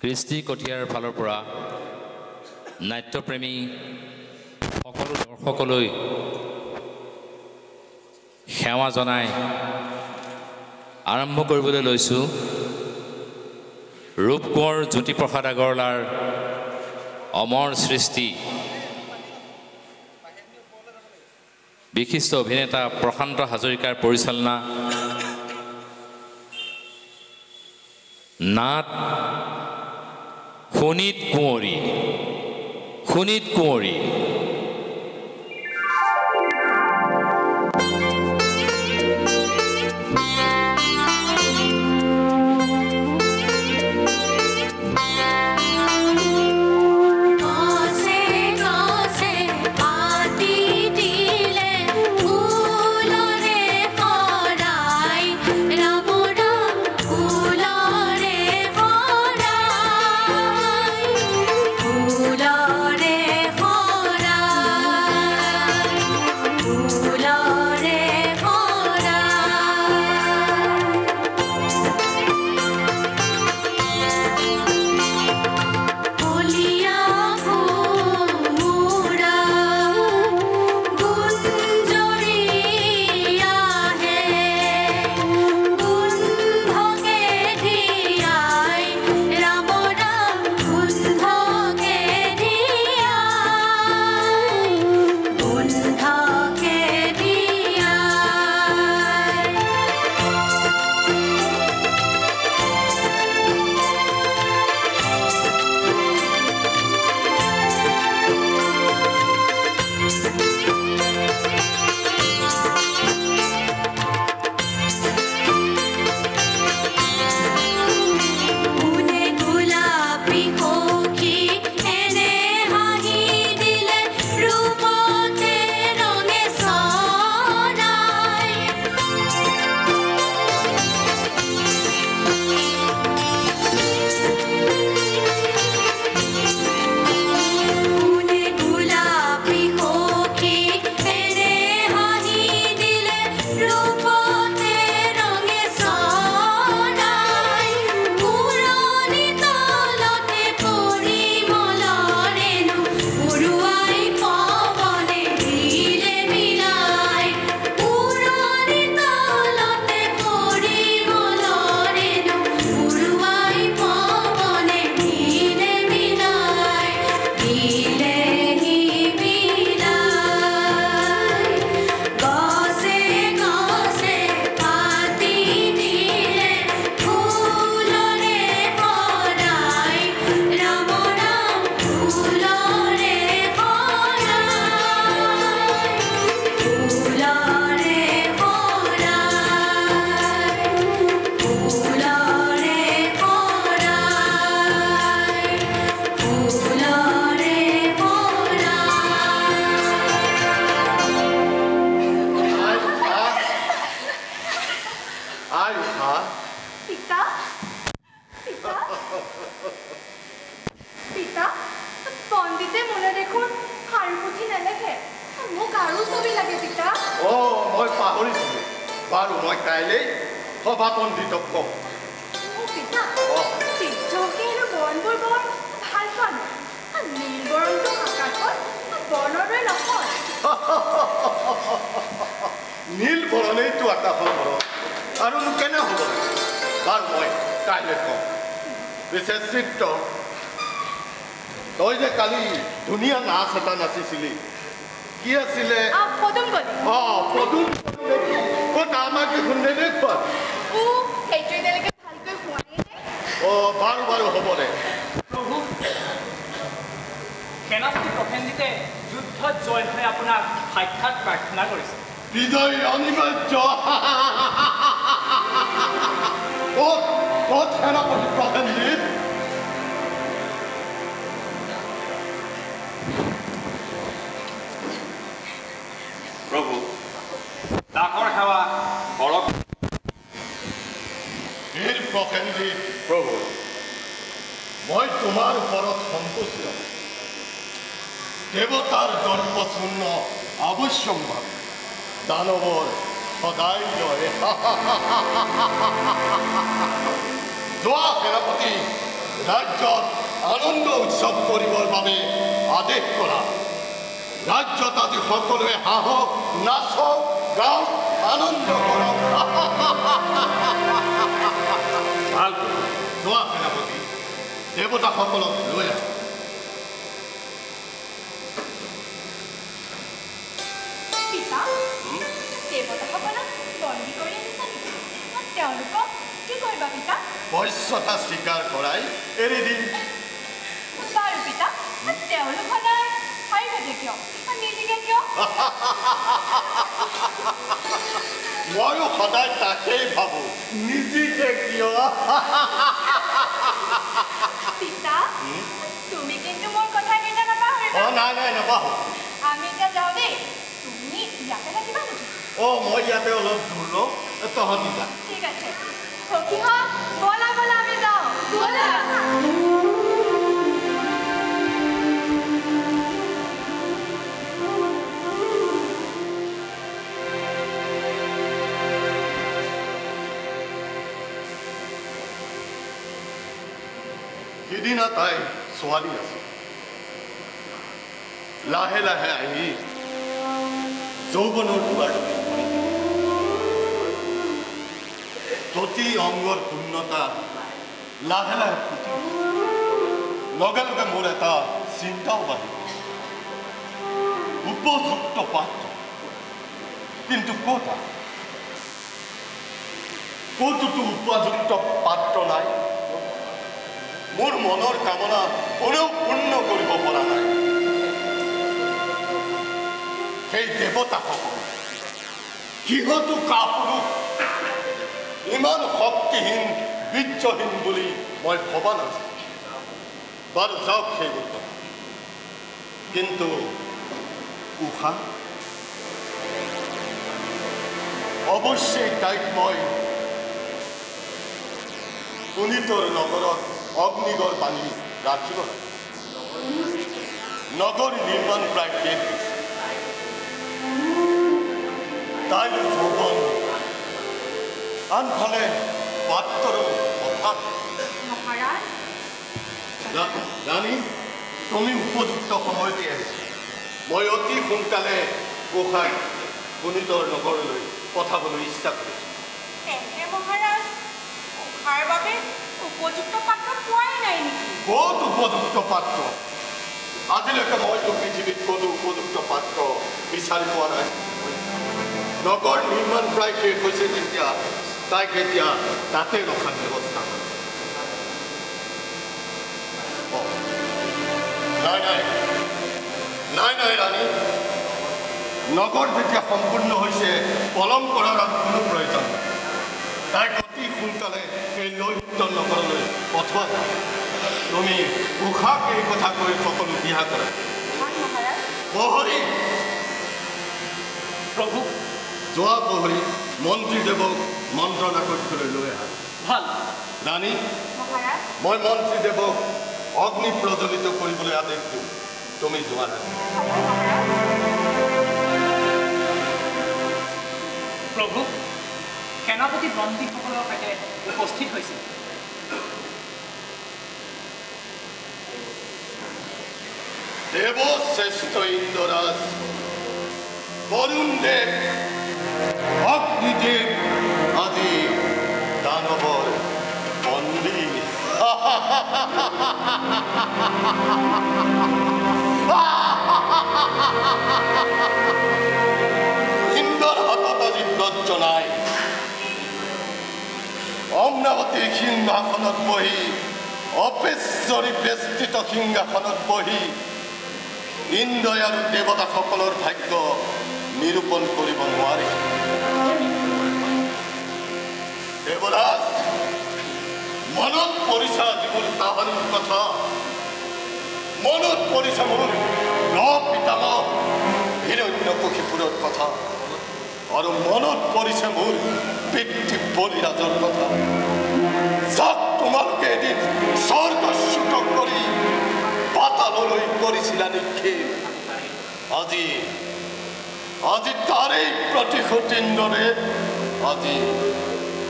কৃষ্টি কঠিয়াৰ ফালৰ পৰা নাট্যপ্ৰেমী সকলো দৰ্শকলৈ সেৱা জনাই আৰম্ভ কৰিবলৈ লৈছোঁ ৰূপ কোঁৱৰ জ্যোতিপ্ৰসাদ আগৰৱালাৰ অমৰ সৃষ্টি বিশিষ্ট অভিনেতা প্ৰশান্ত হাজৰিকাৰ পৰিচালনা নাট শোণিত কুঁৱৰী দেবতাৰ জন্মশূন্য অবশ্যম্ভাবী দানবৰ সদাই জয়। জোয়া সেনাপতি ৰাজ্যত আনন্দ উৎসৱ কৰিবৰ বাবে আদেশ কৰা ৰাজ্যত আজি সকলোৱে হাঁহক নাচক গাওক আনন্দ কৰক ভাল যোৱা সেনাপতি দেৱতাসকলক লৈ আহ পিতা দেৱতাসকলক বন্দী কৰি আনিছা নেকি তেওঁলোকক কি কৰিবা পিতা বশ্যতা স্বীকাৰ কৰাই এৰি দিম বাৰু পিতা তেওঁলোক সদায় খাই থাকে কিয় নিজিকে কিয় ময়ো সদায় তাকেই ভাবো নিজিকে কিয় পিতা তুমি কিন্তু মোৰ কথাকেইটা নাপাহৰিবা নাই নাই নাপাহো আমি এতিয়া যাওঁ দেই তুমি ইয়াতে থাকিবা নেকি মই ইয়াতে অলপ দূৰ লওঁ তহঁতি যা ঠিক আছে সখীহঁত ব'লা ব'লা আমি যাওঁ ব'লা সিদিনা তাই ছোৱালী আছে লাহে লাহে আহি যৌৱনৰ দুৱাৰ প্ৰতি অংগৰ পূৰ্ণতা লাহে লাহে ফুটি লগে লগে মোৰ এটা চিন্তাও বাঢ়িল উপযুক্ত পাত্ৰ কিন্তু ক'তোতো উপযুক্ত পাত্ৰ নাই মোৰ মনৰ কামনা কোনেও পূৰ্ণ কৰিব পৰা নাই সেই দেৱতাসকল কিহতো কাপুৰুষ ইমান শক্তিহীন বীৰ্যহীন বুলি মই ভবা নাছিলো বাৰু যাওক সেই কথা কিন্তু উষা অৱশ্যেই তাইক মই পুনিতৰ নগৰত অগ্নিগড় বান্ধি ৰাখিব লাগে নগৰ নিৰ্মাণ প্ৰায় শেষ হৈছে তাইৰ যৌৱন আনফালে পাত্ৰৰ অভাৱ ৰাণী তুমি উপযুক্ত সময়তে আহিছা মই অতি সোনকালে গোসাঁই পুনিতৰ নগৰলৈ পঠাবলৈ ইচ্ছা কৰিছোঁ মহাৰাজ উষাৰ বাবে উপযুক্ত পাত্ৰ পোৱাই নাই নেকি ক'ত উপযুক্ত পাত্ৰ আজিলৈকে মইতো পৃথিৱীত কোনো উপযুক্ত পাত্ৰ বিচাৰি পোৱা নাই নগৰ নিৰ্মাণ প্ৰায় শেষ হৈছে যেতিয়া তাইক এতিয়া তাতে ৰখাৰ ব্যৱস্থা নাই ৰাণী নগৰ যেতিয়া সম্পূৰ্ণ হৈছে পলম কৰাৰ কোনো প্ৰয়োজন নাই তাইক অতি সোনকালে এই লৌহিত্য নগৰলৈ পঠোৱা যায় তুমি উষাক এই কথা কৈ সকলো দিহা কৰা প্ৰহৰী প্ৰভু যোৱা প্ৰহৰী মন্ত্ৰীদেৱক মন্ত্ৰণা কক্ষলৈ লৈ আহা ভাল ৰাণী মই মন্ত্ৰীদেৱক অগ্নি প্ৰজ্বলিত কৰিবলৈ আদেশ দিওঁ তুমি যোৱা ৰাণী প্ৰভু সেনাপতি মন্ত্ৰীসকলৰ সৈতে উপস্থিত হৈছে দেৱশ্ৰেষ্ঠ ইন্দ্ৰৰাজ বৰুণ দেৱ অগ্নিদেৱ আজি দানৱৰ বন্দী ইন্দ্ৰৰ হাতত আজি ব্ৰজ নাই অমৰাৱতীৰ সিংহাসনত বহি অপেশ্বৰী বেষ্টিত সিংহাসনত বহি ইন্দ্ৰই আৰু দেৱতাসকলৰ ভাগ্য নিৰূপণ কৰিব নোৱাৰে দেৱৰাজ মনত পৰিছা যিবোৰ তাহানিৰ কথা মনত পৰিছা মোৰ পিতামহ হিৰণ্যকশিপুৰৰ কথা আৰু মনত পৰিছে মোৰ পিতৃ বলিৰাজৰ কথা যাক তোমালোকে এদিন স্বৰ্গচ্যুত কৰি পাতাললৈ কৰিছিলা নিক্ষেপ আজি তাৰেই প্ৰতিশোধ ইন্দ্ৰৰে আজি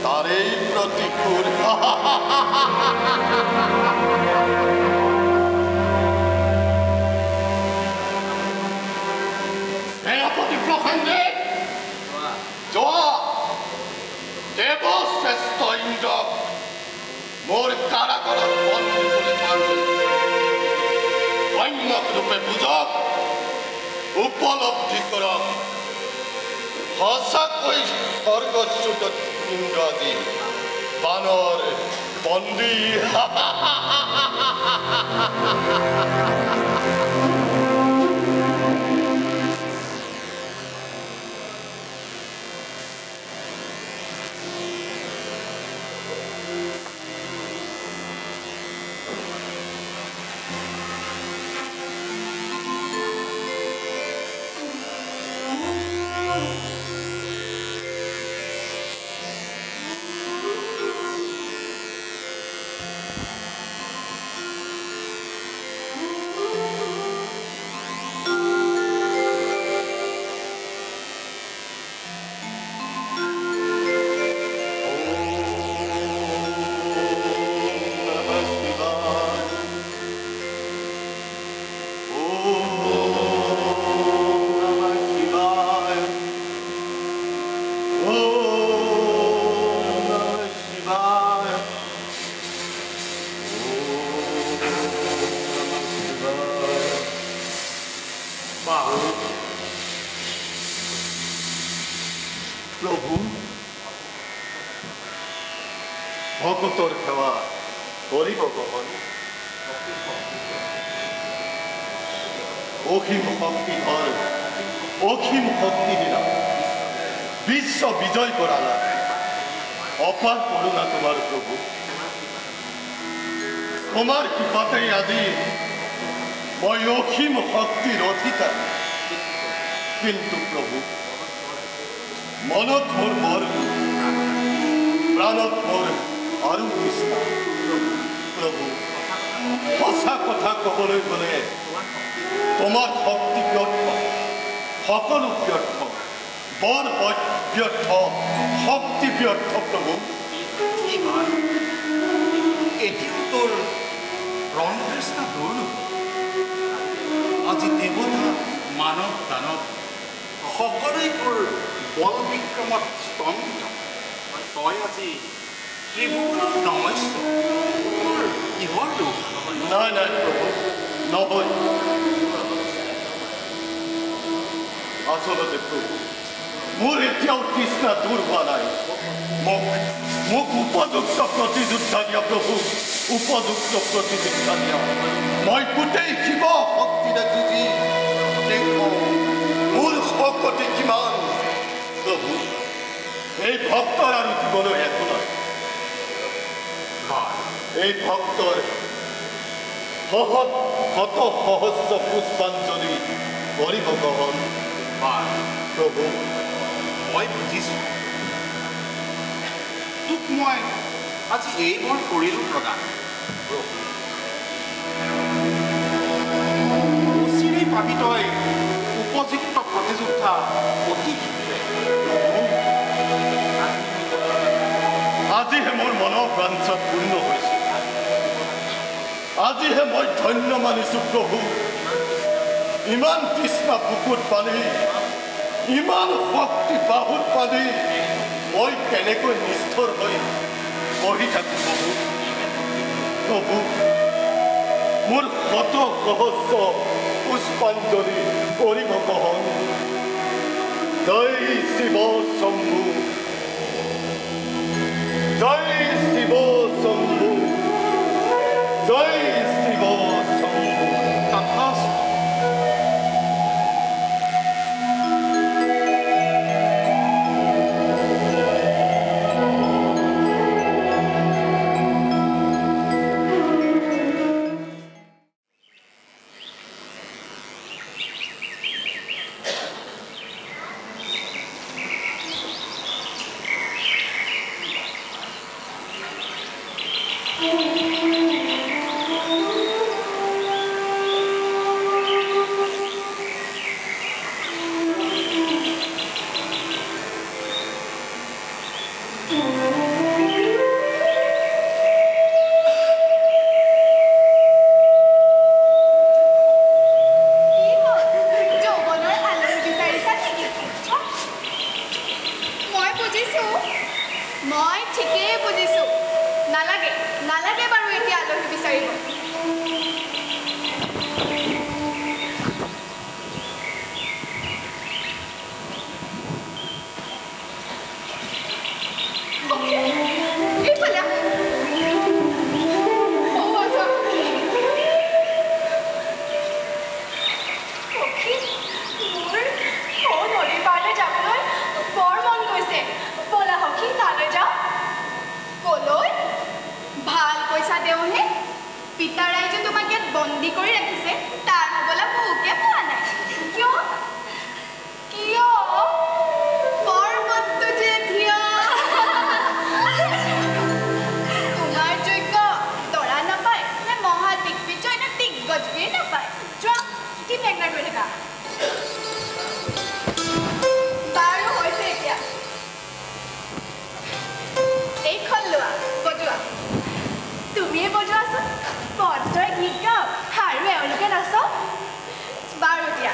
তাৰেই প্ৰতিশোধ সেনাপতি প্ৰসেনজিৎ যোৱা দেৱশ্ৰেষ্ঠ ইন্দ্ৰক মোৰ কাৰাগাৰত বন্দী কৰি থোৱা সম্যক ৰূপে বুজক উপলব্ধি কৰক সঁচাকৈ স্বৰ্গচ্যুত ইন্দ্ৰাদি বানৰ বন্দী প্ৰভু ভকতৰ সেৱা কৰিব গ্ৰহণ অসীম শক্তিধৰ অসীম শক্তিহীনা বিশ্ব বিজয় কৰালা অপাৰ কৰুণা তোমাৰ প্ৰভু তোমাৰ কৃপাতেই আজি মই অসীম শক্তিৰ অধিকাৰ কিন্তু প্ৰভু মনত মোৰ বৰ প্ৰাণত মোৰ আৰু কৃষ্ণ প্রভু সঁচা কথা কবলৈ গলে তোমার শক্তি ব্যর্থ সকলো ব্যর্থ বল ব্যর্থ শক্তি ব্যর্থ প্রভু এটিও তোর রণকৃষ্ণ দূর আজি দেবতা মানব দানব সকলেই তোর বল বিক্রমত স্তম্ভিত তই আজি ত্রিভুবন নমস্য তোর ইহর দুখ নাই নাই প্রভু নহয় আসলতে প্রভু মোর এতিয়াও তৃষ্ণা দূর হোৱা নাই মোক উপযুক্ত প্ৰতিযোদ্ধা দিয়া প্ৰভু উপযুক্ত প্ৰতিযোদ্ধা দিয়া মই গোটেই শিৱ শক্তিৰে যুঁজি মোৰ শক্তি কিমান প্ৰভু এই ভক্তৰ আৰু জীৱলৈ একো নাই এই ভক্তৰ শত সহস্ৰ পুষ্পাঞ্জলি কৰিব গ্ৰহণ প্ৰভু মই বুঝিছো তোক মই আজি এইবোৰ কৰিলো প্ৰদান উচিৰেই পাবি তই উপযুক্ত প্ৰতিযোদ্ধা অতি শীঘ্ৰে আজিহে মোৰ মনৰ বাঞ্ছা পূৰ্ণ হৈছে আজিহে মই ধন্য মানিছো প্ৰভু ইমান তৃষ্ণা বুকুত পালি ইমান শক্তি বাহুত পালি মই কেনেকৈ নিষ্ঠুৰ হৈ বহি থাকো প্ৰভু মোৰ শত সহস্ৰ পুষ্পাঞ্জলি কৰিব গ্ৰহণ জয় শিৱ শম্ভু জয় শিৱ শম্ভু জয় শিৱ শম্ভু তথাস্তু নালাগে বাৰু এতিয়া আলহী বিচাৰিব এইফালে পিতা ৰাইজে তোমাক ইয়াত বন্দী কৰি ৰাখিছে তাৰ নবলা বহুকে পোৱা নাই কিয় কিয় পৰ্বতটো যে থিয় তোমাৰ যোগ্য দৰা নাপায় নে মহা দিগ্বিজয় নে দিগ্গজবীৰ নাপায় যোৱা কি মেঘনা কৰি থাকা বাৰু হৈছে এতিয়া এইখন লোৱা বজোৱা তুমিয়ে বজোৱাচোন পদ্মই গীত গাওঁ আৰু এওঁলোকে নাচ বাৰু দিয়া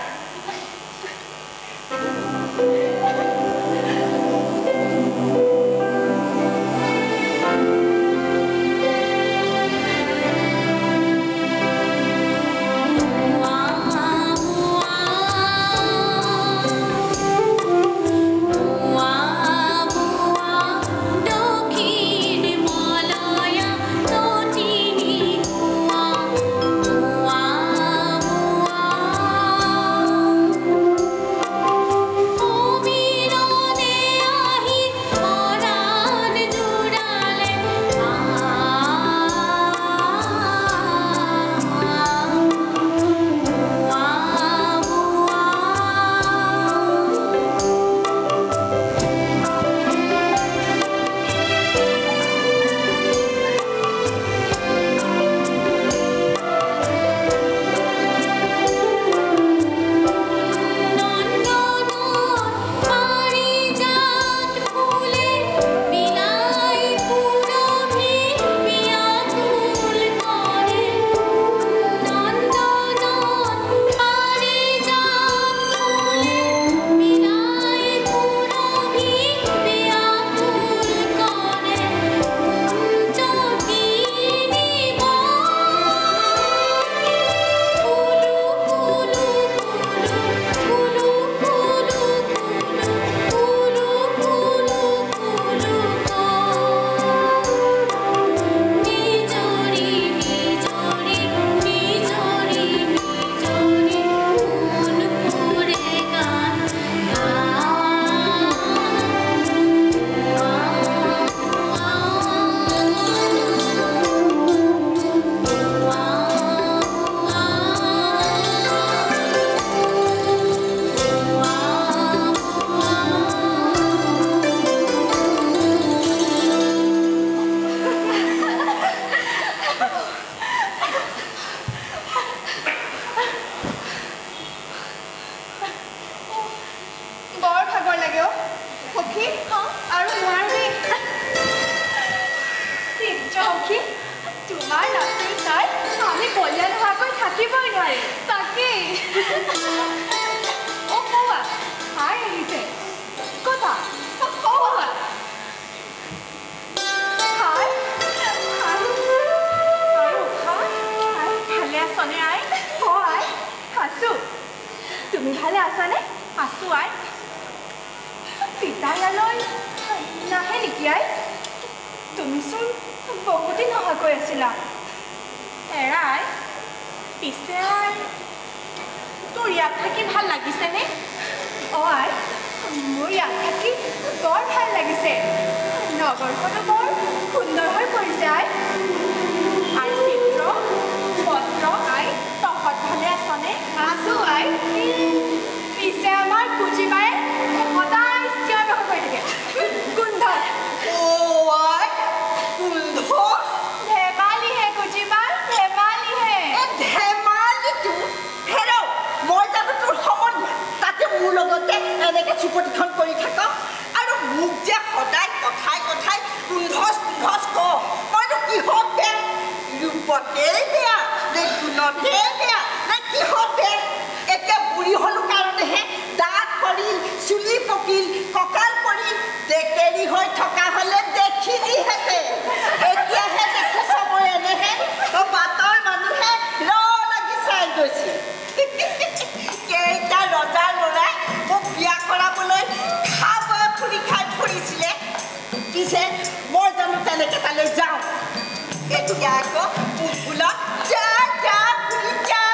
তুমি ভালে আছানে আছো আই পিতায়ালৈ নাহে নেকি আই তুমিচোন বহুদিন নহাকৈ আছিলা এৰাই পিছে আই তোৰ ইয়াত থাকি ভাল লাগিছেনে অঁ আই মোৰ ইয়াত থাকি বৰ ভাল লাগিছে নগৰখনো বৰ সুন্দৰ হৈ পৰিছে আই আৰু চিত্ৰ পত্ৰ আই তহঁত ভালে আছনে আছো আই পিছে আমাৰ পুঁজিবাই সদায় চিঞৰ বাখৰ কৰি থাকে গোন্ধত ধেমালিহে পুঁজিবাই ধেমালিহে ধেমালিটো হেৰৌ মই জানো তোৰ সময় তাতে মোৰ লগতে এনেকৈ চুপতিখন কৰি থাক আৰু মোক যে সদায় কথাই কথাই গোন্ধচ গোন্ধচ ক মইনো কিহত বেয়া ৰূপতেই বেয়া নে গুণতেই বেয়া নে কিহত বেয়া এতিয়া বুঢ়ী হ'লো কাৰণেহে দাঁত সৰিল চুলি পকিল কঁকাল পৰিল ডেকেৰি হৈ থকা হ'লে দেখিলিহেঁতেন এতিয়াহে এতিয়া আকৌ ফুলত যা যা ফুলি যা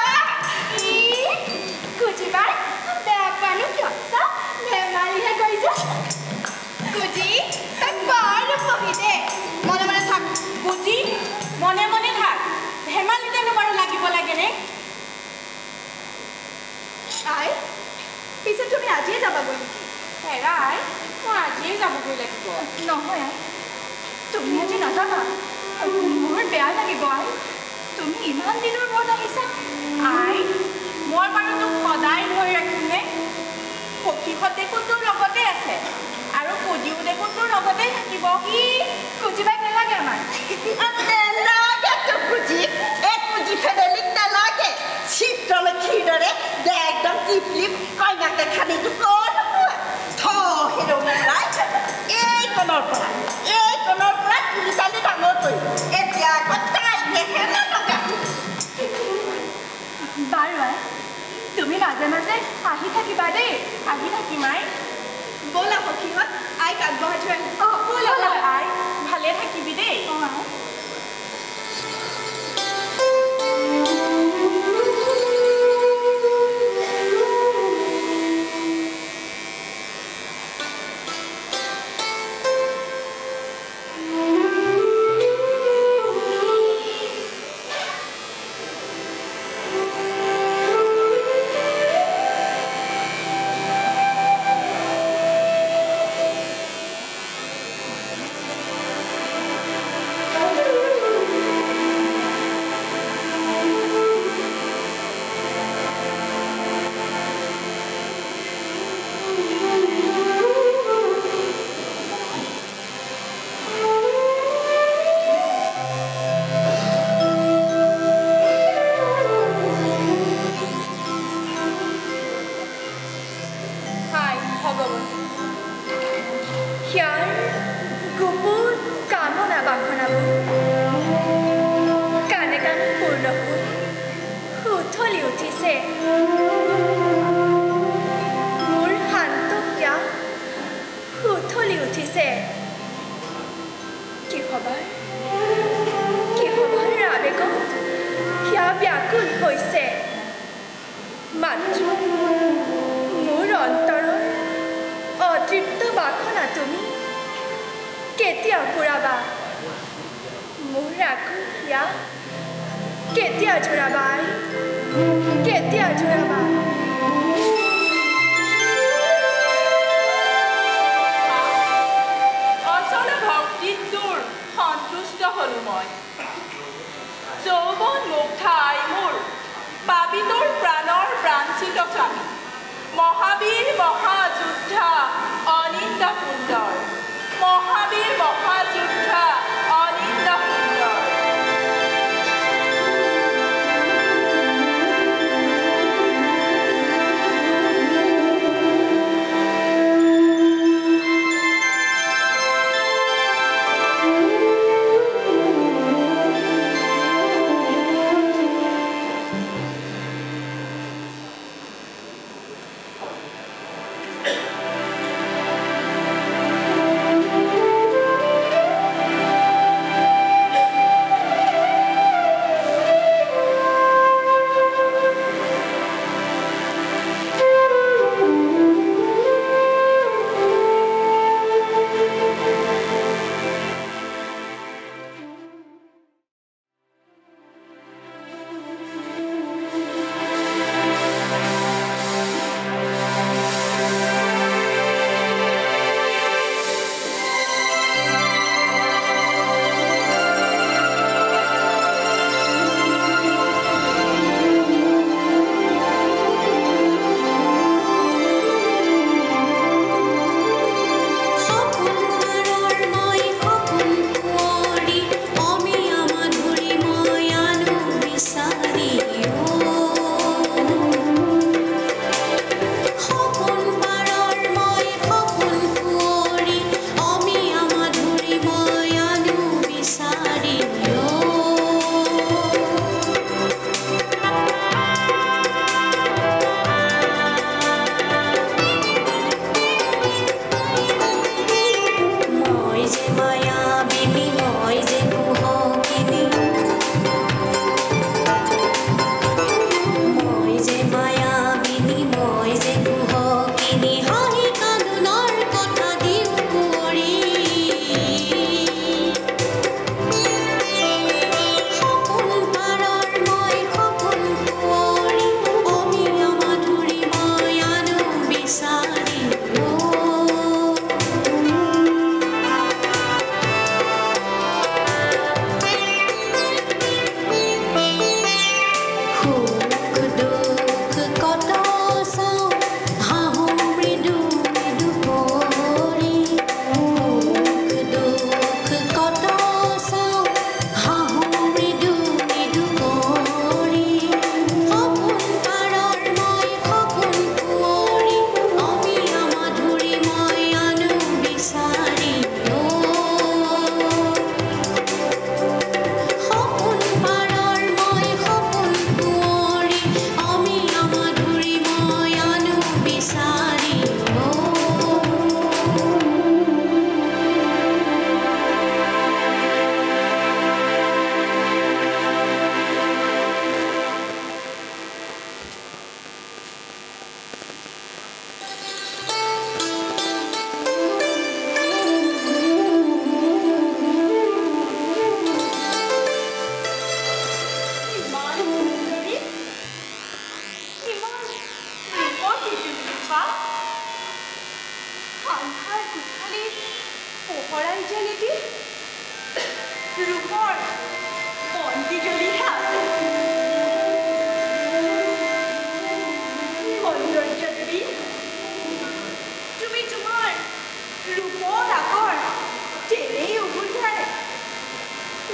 কুজিবাই বেয়া পানো কিয় চব ধেমালিহে কৰিছে কুজি তাক বৰ পঢ়ি দে মনে মনে থাক কুজি মনে মনে থাক ধেমালিতেনো বাৰু লাগিব লাগেনে আই পিছে তুমি আজিয়ে যাবাগৈ নেকি হেৰাই মই আজিয়ে যাবগৈ লাগিব নহয় আই তুমি আজি নাযাবা মোৰ বেয়া লাগিব আই তুমি ইমান দিনৰ মূৰত আহিছা আই মই বাৰু তোক সদায় ধৰি ৰাখিমনে সখীহঁত দেখোন তোৰ লগতে আছে আৰু কুজিও দেখোন তোৰ লগতে থাকিব কি কুজিবাই নেলাগে আমাৰ নেলাগে তোৰ কুজি এই কুজি ফেডেলিক নেলাগে চিত্ৰলক্ষীৰ দৰে দে একদম টিপলিপ কইনাকে খানিটো ক'ত হেৰ মোৰাই এইকণৰ পৰা তুলিতালি ডাঙৰ কৰিম এতিয়া আকৌ তাইকেহে নলগা বাৰু আই তুমি মাজে মাজে আহি থাকিবা দেই আহি থাকিম আই ব'লা সখীহঁত আইক আগবঢ়াই থৈ আহিম অঁ ব'লা আই ভালে থাকিবি দেই অঁ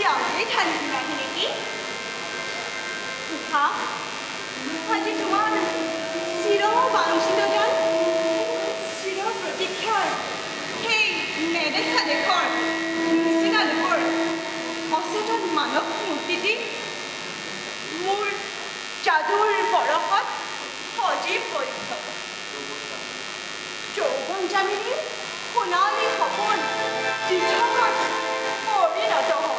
यावेळी खाली नाही की हा আজি তোমাৰ চিৰ বাঞ্ছিতজন চিৰ প্ৰতীক্ষাৰ সেই নেদেখা দেশৰ নিচিনা লোকৰ অচেতন মানৱ মূৰ্তিটি মোৰ যাদুৰ বৰফত সজীৱ হৈ উঠক যৌৱন জামিনীৰ সোণালী সপোন দিঠকত পৰিণত হয়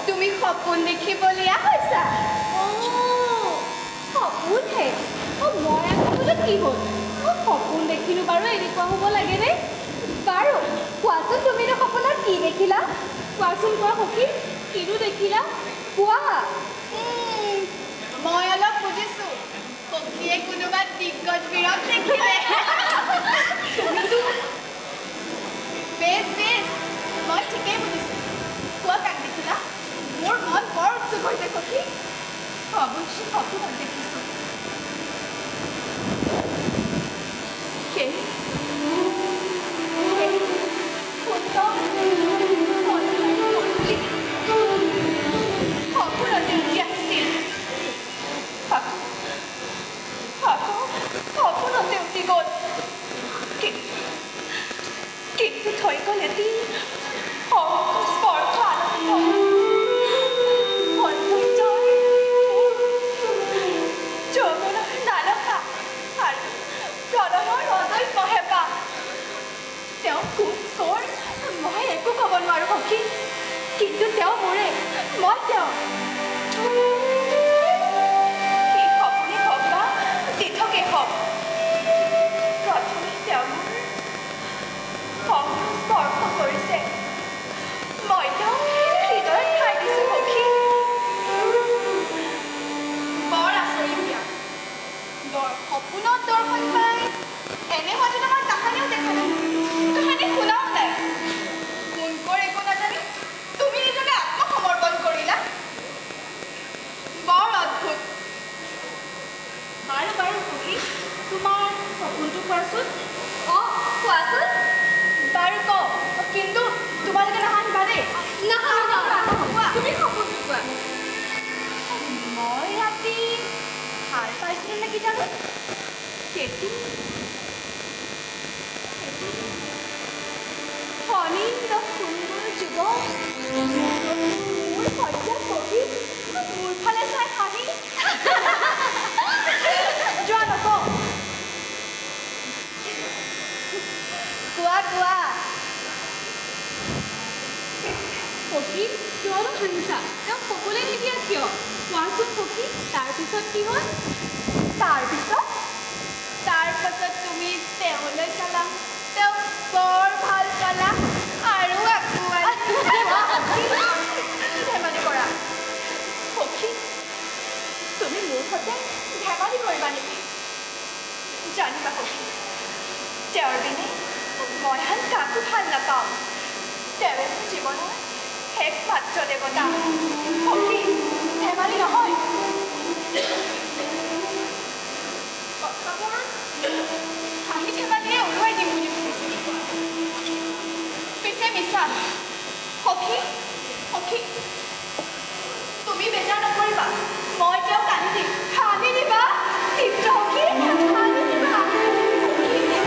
তুমি সপোন দেখিবলৈ আহিছা? সপোন সপোনহে মই আকৌ কি হ'ল সপোন দেখিলোঁ বাৰু এনেকুৱা হ'ব লাগেনে বাৰু কোৱাচোন তুমি সপোনত কি দেখিলা কোৱাচোন কোৱা সখী কিনো দেখিলা কোৱা মই অলপ বুজিছোঁ সখীয়ে কোনোবা দিগ্গজ বীৰক দেখিলে বেছ বেছ মই ঠিকেই বুজিছোঁ কোৱা কাক দেখিলা মোৰ মন বৰ উৎসুক হৈছে সখী অৱশ্যে সপোনত দেখিছোঁ কিন্তু থৈ গ'ল এটি স্পৰ্শ যৌৱনৰ নালকা আৰু প্ৰণয়ৰ হৃদয় মহেপা তেওঁ কোন কৰ মই একো ক'ব নোৱাৰোঁ সখী কিন্তু তেওঁ মোৰে মই তেওঁ সেই সপোনে হওক বা তীৰ্থকে হওক প্ৰথমে তেওঁ মোৰ স্পৰ্শ কৰিছে মই তেওঁ হৃদয়ত ঠাই দিছোঁ সখী বৰ আচৰিত দিয়া সপোনত দৰ্শন পাই এনে হয়তো আমাৰ কাহানিও দেখা নাই কাহানি শুনাও নাই কোন কৰ একো নাজানি তুমি নিজকে আত্মসমৰ্পণ কৰিলা বৰ অদ্ভুত বাৰু বাৰু সখী তোমাৰ সপোনটো কোৱাচোন অঁ কোৱাচোন বাৰু কওঁ কিন্তু তোমালোকে নাহানিবা দেই তুমি সপোনটো কোৱা মই ৰাতি ভাল পাইছিলোঁ নেকি জানো অনিন্দ সুন্দৰ যুৱক মোৰ শয্যাত বহি মোৰ ফালে চাই হাঁহি যোৱা নকওঁ কোৱা কোৱা সখী কিয়নো হাঁহিছা তেওঁক ক'বলৈ নিদিয়া কিয় কোৱাচোন সখী তাৰপিছত কি হ'ল তাৰপাছত তুমি তেওঁলৈ চালা তেওঁক বৰ ভাল পালা আৰু ধেমালি কৰা সখী তুমি মোৰ সৈতে ধেমালি কৰিবা নেকি জানিবা সখী তেওঁৰ বিনে মই হান কাকো ভাল নাপাওঁ তেওঁ মোৰ জীৱনৰ একমাত্ৰ দেৱতা সখী ধেমালি নহয় হাঁহি ধেমালিয়ে উৰুৱাই দিম বুলি ভাবিছোঁ পিছে মিছা সখী তুমি বেজাৰ নকৰিবা মই তেওঁক আনি দিম আনি দিবা চিত্ৰ সখী আনি দিবা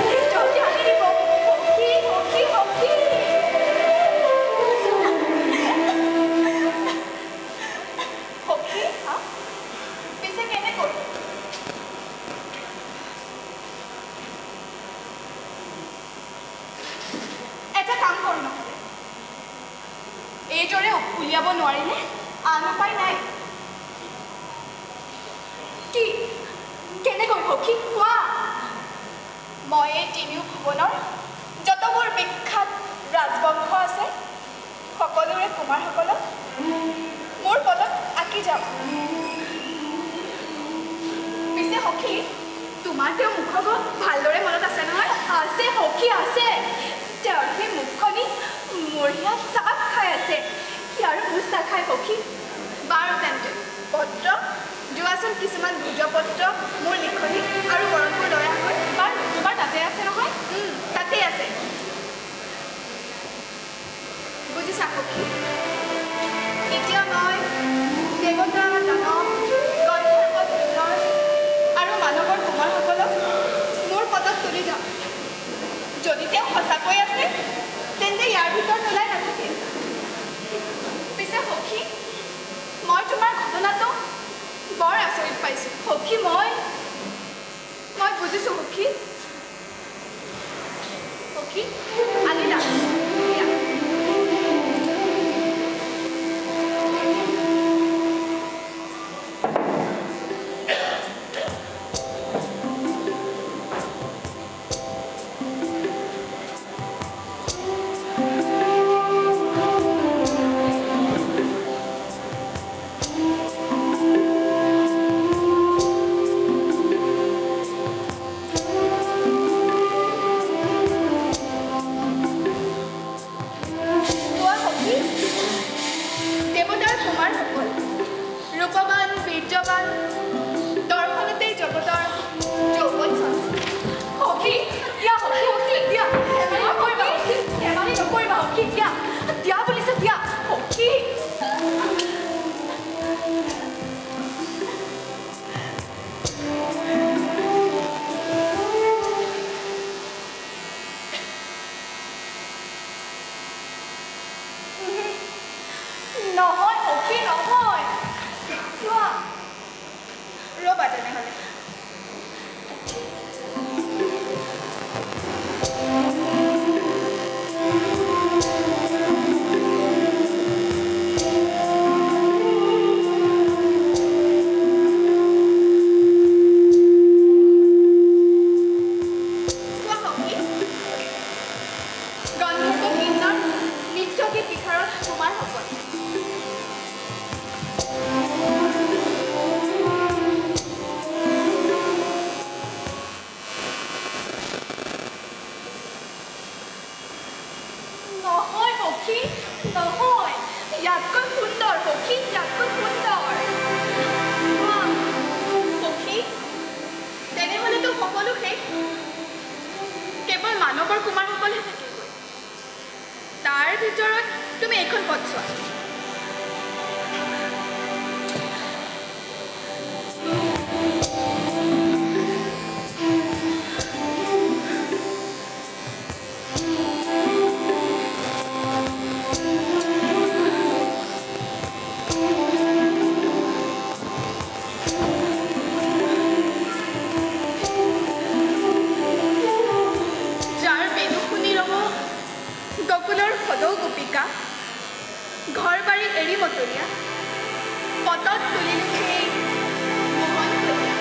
চিত্ৰ আনি দিব সখী পিছে কেনেকৈ এটা কাম কৰোঁ নহ'লে এইদৰে উলিয়াব নোৱাৰিলে আন উপায় নাই কি কেনেকৈ সখী কোৱা মই এই তিনিও ভুৱনৰ যতবোৰ বিখ্যাত ৰাজবংশ আছে সকলোৰে কুমাৰসকলক মোৰ পদত আঁকি যাম পিছে সখী তোমাৰ তেওঁ মুখগত ভালদৰে মনত আছে নহয় আছে সখী আছে তেওঁৰ সেই মুখখনি মোৰ ইয়াত চাপ খাই আছে কি আৰু ভোজ নাখায় সখী বাৰু তেন্তে পত্ৰ যোৱাচোন কিছুমান ভোজপত্ৰ মোৰ লিখনি আৰু বৰণবোৰ লৈ আহোঁ বাৰু তোমাৰ তাতে আছে নহয় তাতেই আছে বুজিছা সখী এতিয়া মই দেৱতা দানৱ গন্ধৰ্ব কিন্নৰ আৰু মানৱৰ কুমাৰসকলক মোৰ পদত তুলি যাম যদি তেওঁ সঁচাকৈ আছে তেন্তে ইয়াৰ ভিতৰত নোলাই নাথাকে পিছে সখী মই তোমাৰ ঘটনাটো বৰ আচৰিত পাইছোঁ সখী মই বুজিছোঁ সখী আনিলা সকলো শেষ কেৱল মানৱৰ কুমাৰসকলহে থাকিবই তাৰ ভিতৰত তুমি এইখন পথ চোৱা ঘৰ বাৰী এৰি মতলীয়া পটত তুলিলে সেই মোহন কলীয়া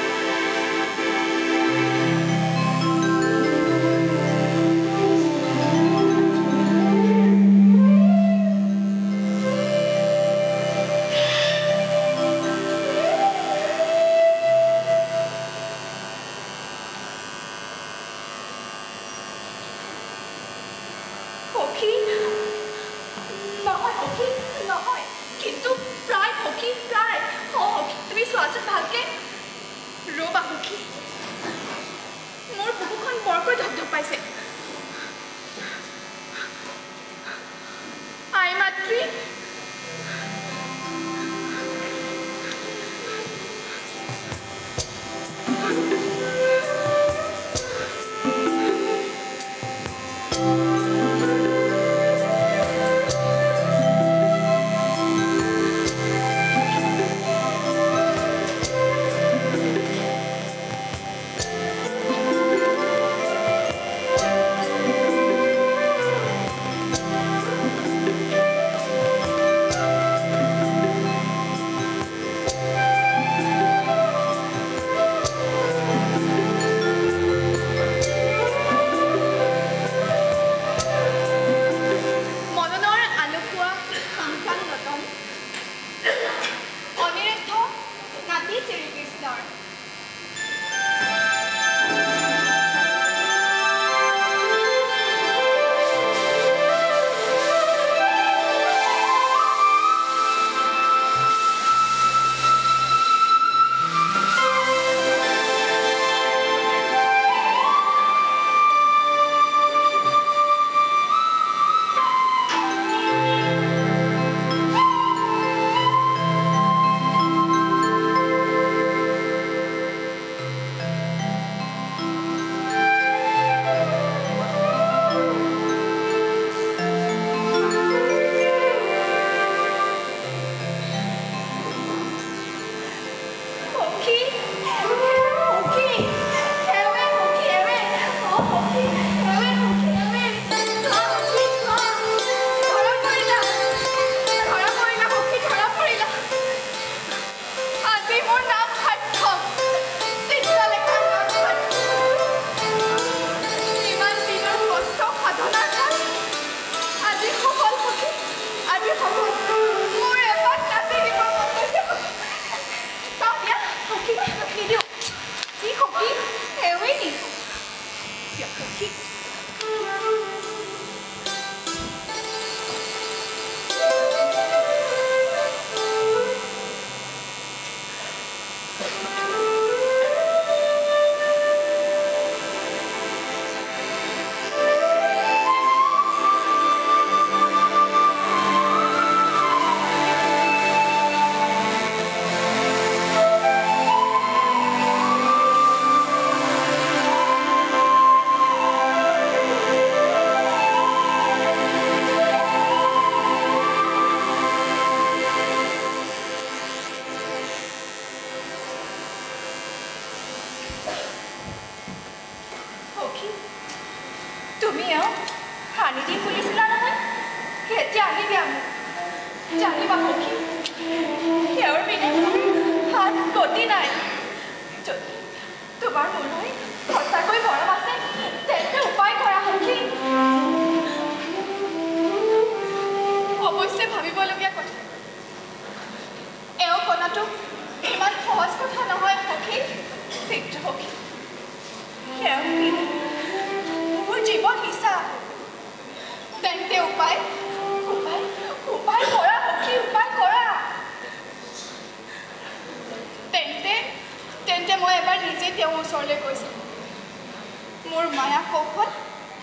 মোৰ মায়া কৌশল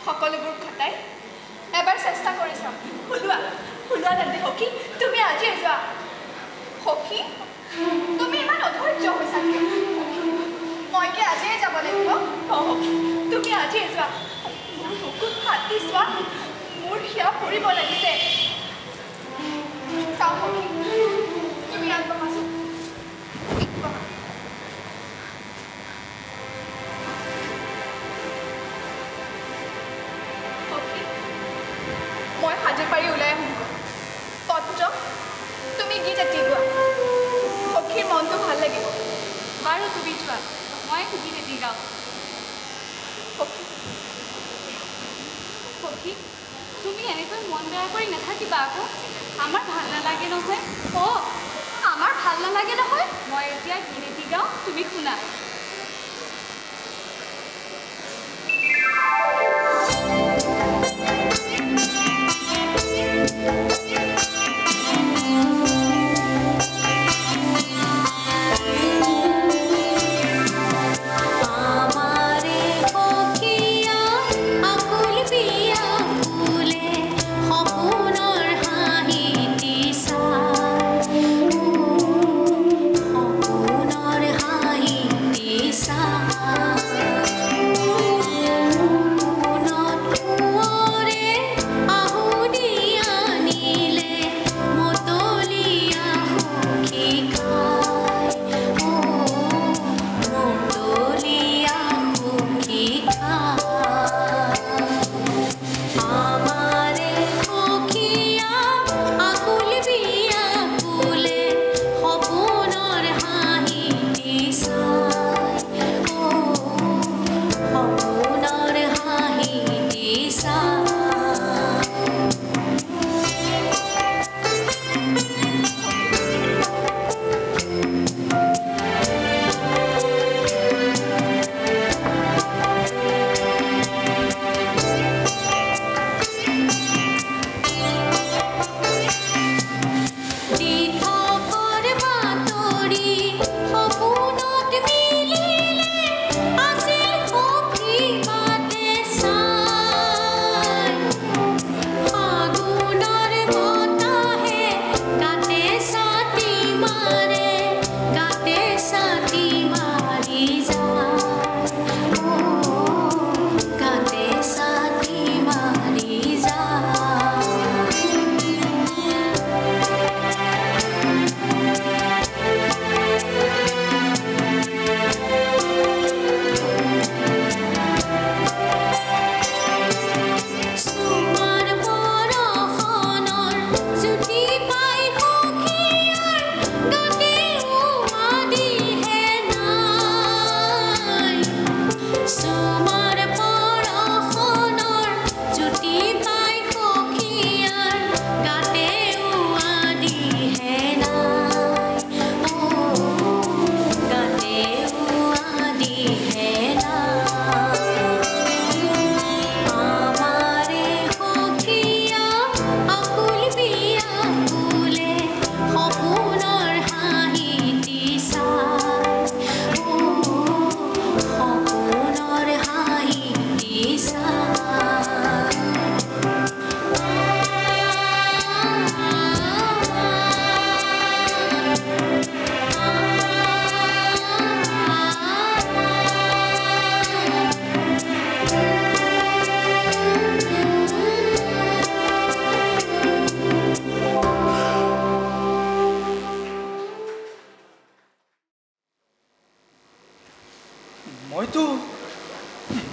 সকলোবোৰ খটাই এবাৰ চেষ্টা কৰি চাম। ওলোৱা তেন্তে সখী, তুমি আজিয়ে যোৱা। সখী, তুমি ইমান অধৈৰ্য হৈছা কিয়? মই কি আজিয়ে যাব লাগিব? সখী, তুমি আজিয়ে যোৱা। মোৰ বুকুত ফাটি চোৱা, মোৰ সেয়া ফুৰিব লাগিছে। চাওঁ সখী, তুমি ইয়াত বহাচোন। সখী, মই সাজি পাৰি ওলাই আহিম। পত্ৰ তুমি গীত এটি গোৱা, সখীৰ মনটো ভাল লাগিব। বাৰু তুমি যোৱা, মই গীত এটি গাওঁ। সখী, তুমি এনেকৈ মন বেয়া কৰি নাথাকিবা আকৌ। আমাৰ ভাল নালাগে নহয়। আমাৰ ভাল নালাগে নহয়। মই এতিয়া গীত এটি গাওঁ, তুমি শুনা।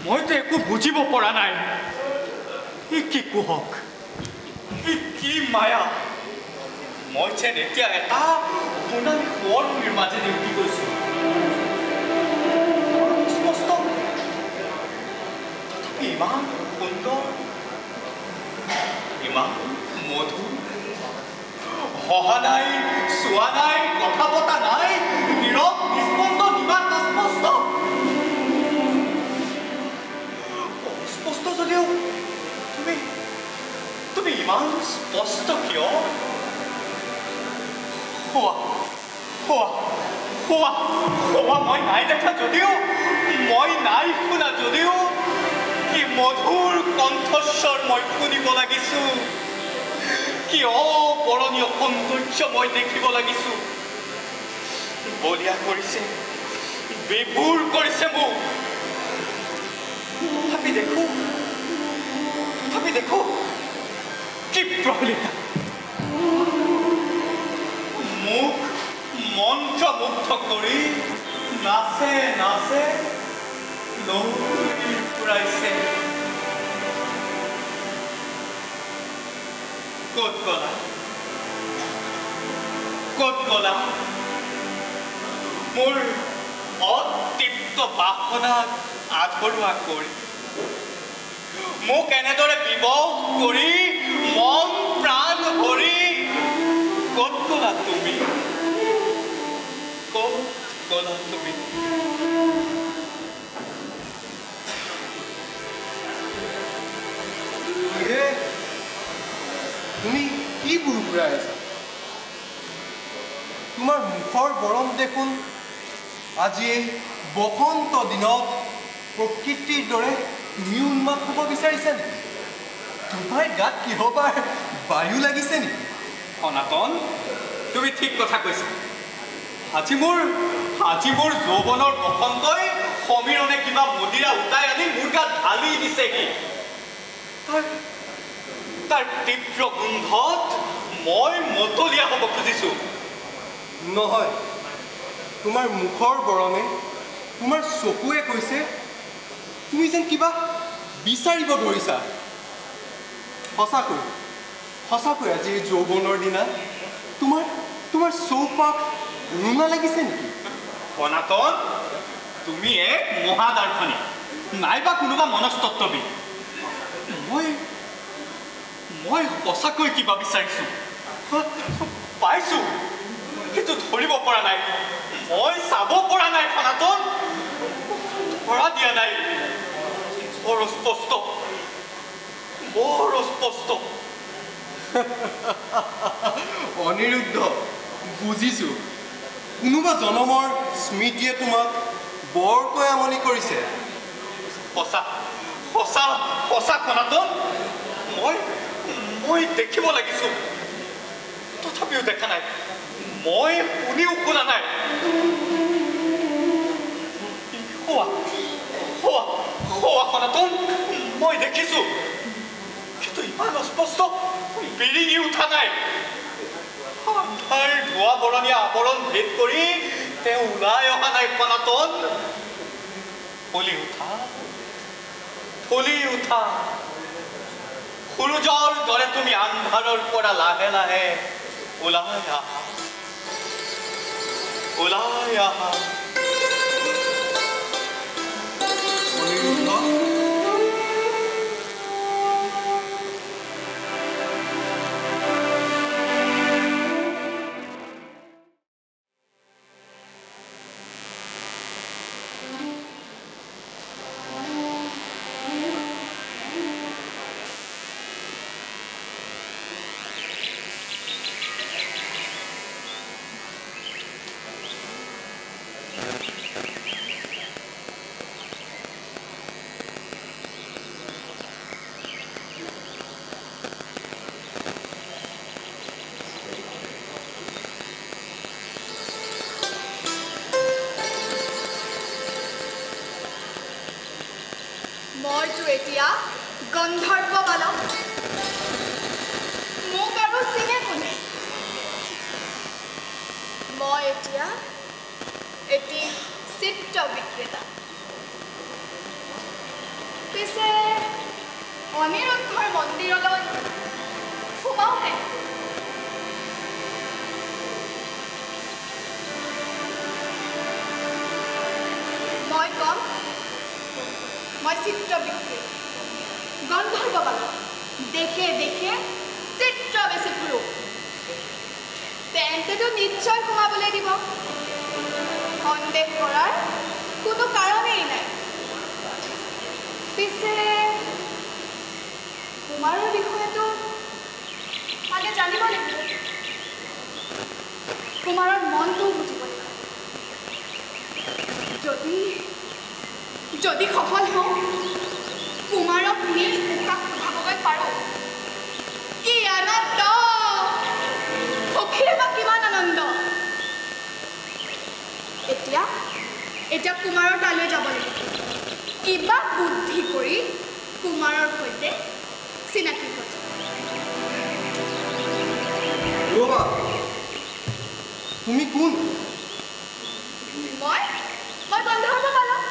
মইতো একো বুজিব পৰা নাই। কি কুহক, কি মায়া। মই যেন এতিয়া এটা সোণালী সোঁৱৰণিৰ মাজেদি উঠি গৈছো। স্পষ্ট তথাপি ইমান সুন্দৰ, ইমান মধুৰ, হহা নাই, চোৱা নাই, কথা পতা নাই, নীৰৱ নিস্পন্দন, ইমান স্পষ্ট। স্পষ্ট যদিও তুমি ইমান স্পষ্ট কিয়? মই নাই দেখা যদিও, মই নাই শুনা যদিও লাগিছোঁ কি অপৰণীয় সৌন্দৰ্য মই দেখিব লাগিছোঁ বলিয়া কৰিছে বিভোৰ কৰিছে মোক তথাপি দেখো কি প্ৰহলিকা মোক মন্ত্ৰমুগ্ধ কৰি নাচে নাচে লৈ ফুৰাইছে ক'ত গলা মোৰ অতৃপ্ত বাসনাক আধৰুৱা কৰি মোক এনেদৰে বিবশ কৰি মন প্ৰাণ ভৰি ক'ত গলা তুমি তুমি কি বুৰবুৰাই আছা তোমাৰ মুখৰ বৰণ দেখোন আজি এই বসন্ত দিনত প্ৰকৃতিৰ দৰে তুমি উন্মাদ হ'ব বিচাৰিছা নেকি তোমাৰ গাত কিহবাৰ বায়ু লাগিছে নেকি সনাতন তুমি ঠিক কথা কৈছা আজি মোৰ যৌৱনৰ বসন্তই সমীৰণে কিবা মদিৰা উটাই আনি মোৰ গাত ঢালি দিছেহি তাৰ তীব্ৰ গোন্ধত মই মতলীয়া হ'ব খুজিছোঁ নহয় তোমাৰ মুখৰ বৰণে তোমাৰ চকুৱে কৈছে তুমি যেন কিবা বিচাৰিব ধৰিছা সঁচাকৈ আজি এই যৌৱনৰ দিনা তোমাৰ চৌপাশ ৰুণা লাগিছে নেকি সনাতন তুমি এক মহাদাৰ্শনিক নাইবা কোনোবা মনস্তত্ত্ববিদ মই সঁচাকৈ কিবা বিচাৰিছোঁ পাইছোঁ কিন্তু ধৰিব পৰা নাই মই চাব পৰা নাই সনাতন ধৰা দিয়া নাই বৰ স্পষ্ট অনিৰুদ্ধ বুজিছোঁ কোনোবা জনমৰ স্মৃতিয়ে তোমাক বৰকৈ আমনি কৰিছে সঁচা সনাতন মই দেখিব লাগিছোঁ তথাপিও দেখা নাই মই শুনিও শুনা নাই সনাতন মই দেখিছোঁ কিন্তু ইমান স্পষ্ট বিৰিঙি উঠা নাই ধোঁৱা বৰণীয়া আৱৰণ ভেদ কৰি তেওঁ ওলাই অহা নাই সনাতন ফলি উঠা সূৰ্যৰ দৰে তুমি আন্ধাৰৰ পৰা লাহে লাহে ওলাই আহা মইতো এতিয়া গন্ধৰ্ব বালক মোক আৰু চিনে কোনে মই এতিয়া এটি চিত্ৰ বিক্ৰেতা পিছে অনিৰুদ্ধৰ মন্দিৰলৈ সোমাওঁহে মই কম মই চিত্ৰ বিক্ৰেতা গন্ধৰ্ব বালক দেখে চিত্ৰ বেছি ফুৰো তেন্তেতো নিশ্চয় সোমাবলৈ দিব সন্দেহ কৰাৰ কোনো কাৰণেই নাই পিছে কুমাৰৰ বিষয়েতো আগে জানিব লাগিব কুমাৰৰ মনটোও বুজিব লাগিব যদি সফল হওঁ কুমাৰক নি উশাহ উঠাবলৈ পাৰোঁ এতিয়া কুমাৰৰ তালৈ যাব লাগিব কিবা বুদ্ধি কৰি কুমাৰৰ সৈতে চিনাকি হ'ল ৰবা তুমি কোন মই গন্ধৰ্ব বালক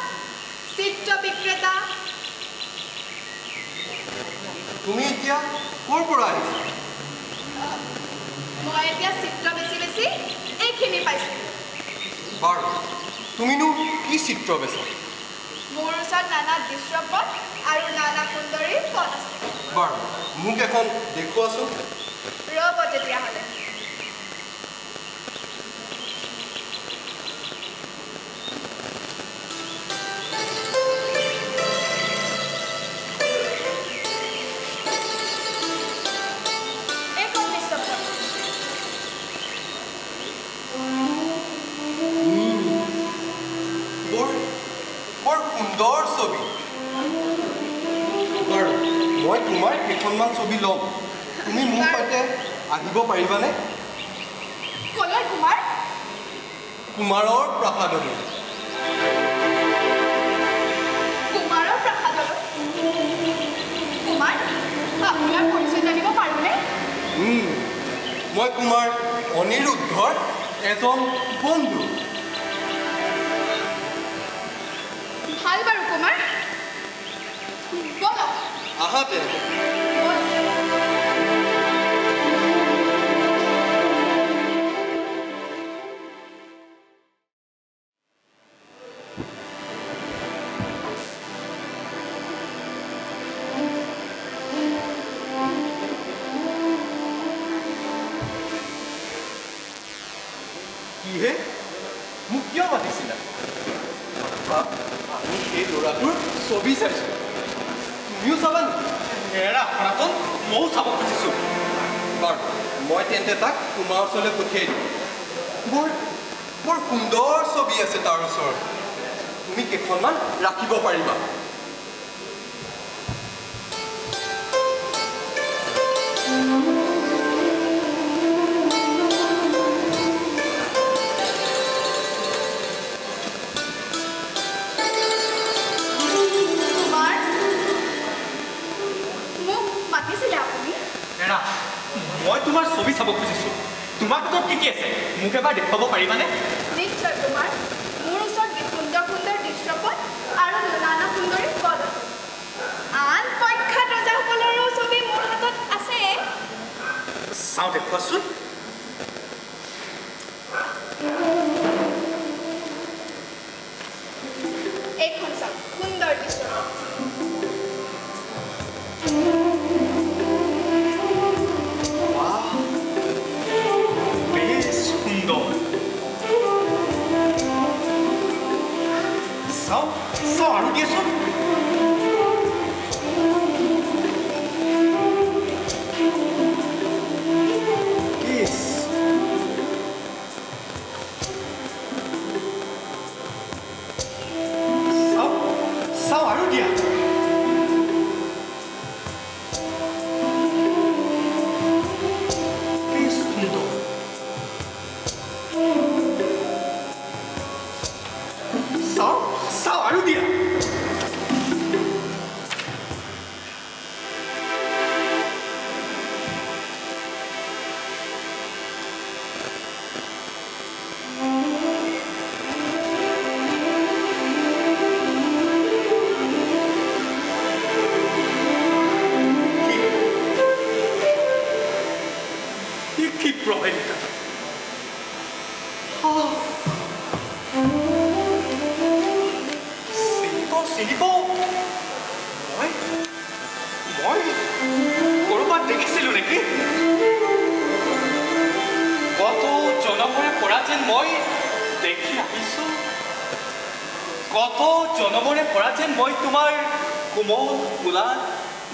চিত্ৰ বিক্ৰেতা তুমি এতিয়া ক'ৰ পৰা আহিছা মই এতিয়া চিত্ৰ বেছি বেছি এইখিনি পাইছোঁ বাৰু তুমিনো কি চিত্ৰ বেচা মোৰ ওচৰত নানা দৃশ্যপট আৰু নানা সুন্দৰীৰ পথ আছে বাৰু মোক এখন দেখুৱাচোন ৰ'ব তেতিয়াহ'লে বৰ সুন্দৰ ছবি বাৰু মই তোমাৰ কেইখনমান ছবি ল'ম তুমি মোৰ সৈতে আহিব পাৰিবানে কলৈ কুমাৰ কুমাৰৰ প্ৰাসাদলৈ কুমাৰৰ প্ৰাসাদলৈ কুমাৰ আপোনাৰ পৰিচয় জানিব পাৰোঁনে মই কুমাৰ অনিৰুদ্ধৰ এজন বন্ধু ভাল বাৰু কুমাৰ বলক আহা তেন্তে কিহে মোক কিয় মাতিছিলা আমি এই ল'ৰাটোৰ ছবি চাইছোঁ তুমিও চাবা নেকি এৰা সনাতন ময়ো চাব খুজিছোঁ বাৰু মই তেন্তে তাক তোমাৰ ওচৰলৈ পঠিয়াই দিম বৰ সুন্দৰ ছবি আছে তাৰ ওচৰত তুমি কেইখনমান ৰাখিব পাৰিবা মই তোমাৰ ছবি চাব খুজিছোঁ তোমাৰ হাতত কি আছে মোক এবাৰ দেখুৱাব পাৰিবানে নিশ্চয় কুমাৰ মোৰ ওচৰত সুন্দৰ সুন্দৰ দৃশ্যপট আৰু নানা সুন্দৰী পদ আছে আন প্ৰখ্যাত ৰজাসকলৰো ছবি মোৰ হাতত আছে চাওঁ দেখুৱাচোন এইখন চাওক সুন্দৰ দৃশ্যপট আৰু দিয়েচোন চাওঁ আৰু দিয়া চাওঁ আৰু দিয়া Provenka. Sinipo. Moi. Korobad dekhisilu neki? Koto jonobore porajen moi dekhi ahisu. Koto jonobore porajen moi tumar kumol kulan